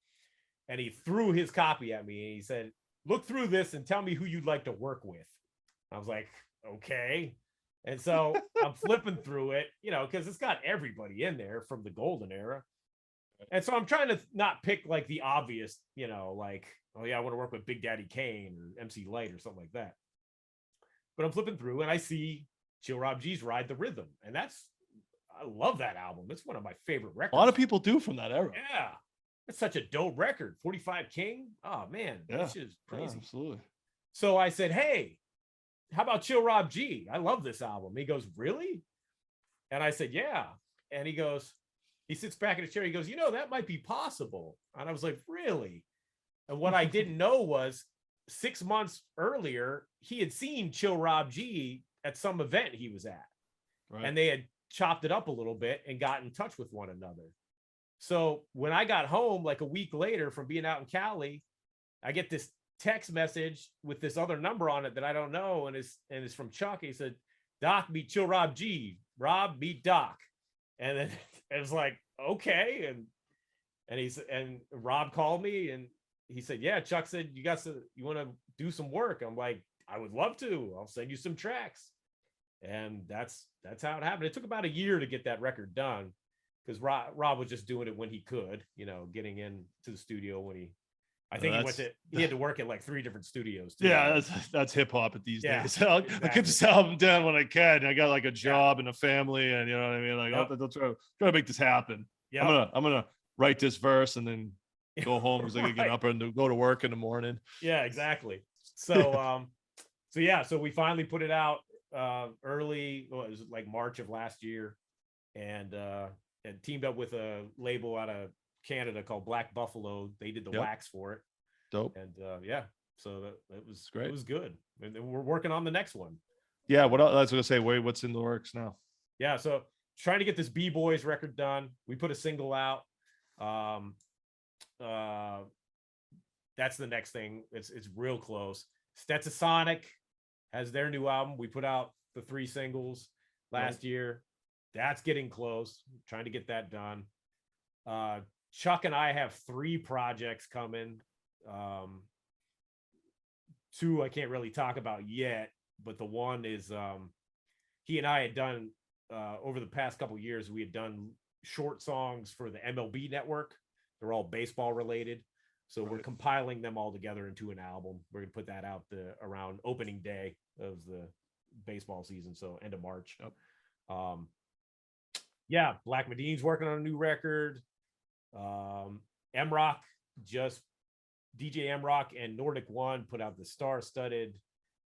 And he threw his copy at me, and he said, look through this and tell me who you'd like to work with. I was like, okay. And so I'm flipping through it, you know, because it's got everybody in there from the golden era. And so I'm trying to not pick like the obvious, you know, like, oh yeah, I want to work with Big Daddy Kane or MC Light or something like that. But I'm flipping through and I see Chill Rob G's Ride the Rhythm. And I love that album. It's one of my favorite records. A lot of people do from that era. Yeah. It's such a dope record. 45 King. Oh man, this is crazy. Yeah, absolutely. So I said, hey, how about Chill Rob G? I love this album. He goes, really? And I said, yeah. And he sits back in a chair. He goes, you know, that might be possible. And I was like, really? And what I didn't know was 6 months earlier, he had seen Chill Rob G at some event he was at. Right. And they had chopped it up a little bit and got in touch with one another. So when I got home, like a week later from being out in Cali, I get this text message with this other number on it that I don't know. And it's from Chuck. He said, Doc, meet Chill Rob G. Rob, meet Doc. And then it was like, okay. And Rob called me and he said, yeah, Chuck said, you want to do some work? I'm like, I would love to. I'll send you some tracks. And that's how it happened. It took about a year to get that record done because Rob was just doing it when he could, you know, getting into the studio when he had to work at like 3 different studios too. Yeah, that's hip hop at these days. Exactly. I get this album done when I can. I got like a job and a family, and you know what I mean. Like, I'll try to make this happen. Yeah, I'm gonna write this verse and then go home because I gotta get up and go to work in the morning. Yeah, exactly. So, so we finally put it out early. Well, it was like March of last year, and teamed up with a label out of Canada called Black Buffalo. They did the wax for it. Dope. And so it was great. It was good. And we're working on the next one. Yeah, what else? I was gonna say, what's in the works now? Yeah, so trying to get this B-Boys record done. We put a single out. That's the next thing. It's real close. Stetsasonic has their new album. We put out the 3 singles last year. That's getting close. I'm trying to get that done. Chuck and I have 3 projects coming. 2 I can't really talk about yet, but the one is he and I had done over the past couple of years, we had done short songs for the MLB network. They're all baseball related. So we're compiling them all together into an album. We're gonna put that out around opening day of the baseball season, so end of March. Blak Madeen's working on a new record. M-Rock, DJ M-Rock and Nordic One put out the star-studded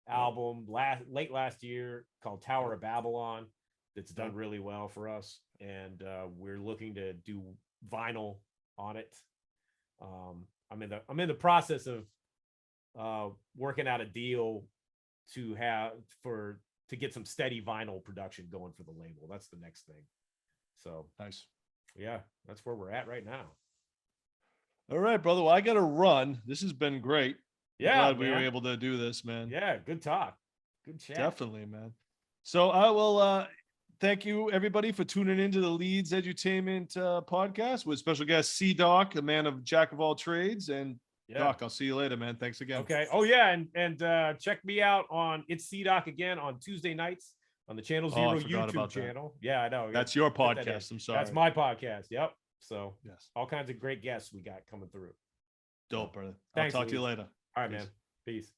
album late last year called Tower of Babylon. That's done really well for us, and we're looking to do vinyl on it. I'm in the process of working out a deal to get some steady vinyl production going for the label. That's the next thing. So nice. Yeah, that's where we're at right now. All right, brother. Well, I got to run. This has been great. Yeah, glad we were able to do this, man. Yeah, good talk. Good chat. Definitely, man. So I will thank you, everybody, for tuning into the Leedz Edutainment podcast with special guest C-Doc, a man of jack of all trades. And Doc, I'll see you later, man. Thanks again. Okay. Oh, yeah. And check me out on It's C-Doc again on Tuesday nights on the Channel Zero YouTube channel. Yeah, I know. That's your podcast. I'm sorry. That's my podcast. Yep. So yes, all kinds of great guests we got coming through. Dope, brother. Thanks, I'll talk to you later. All right, man. Peace.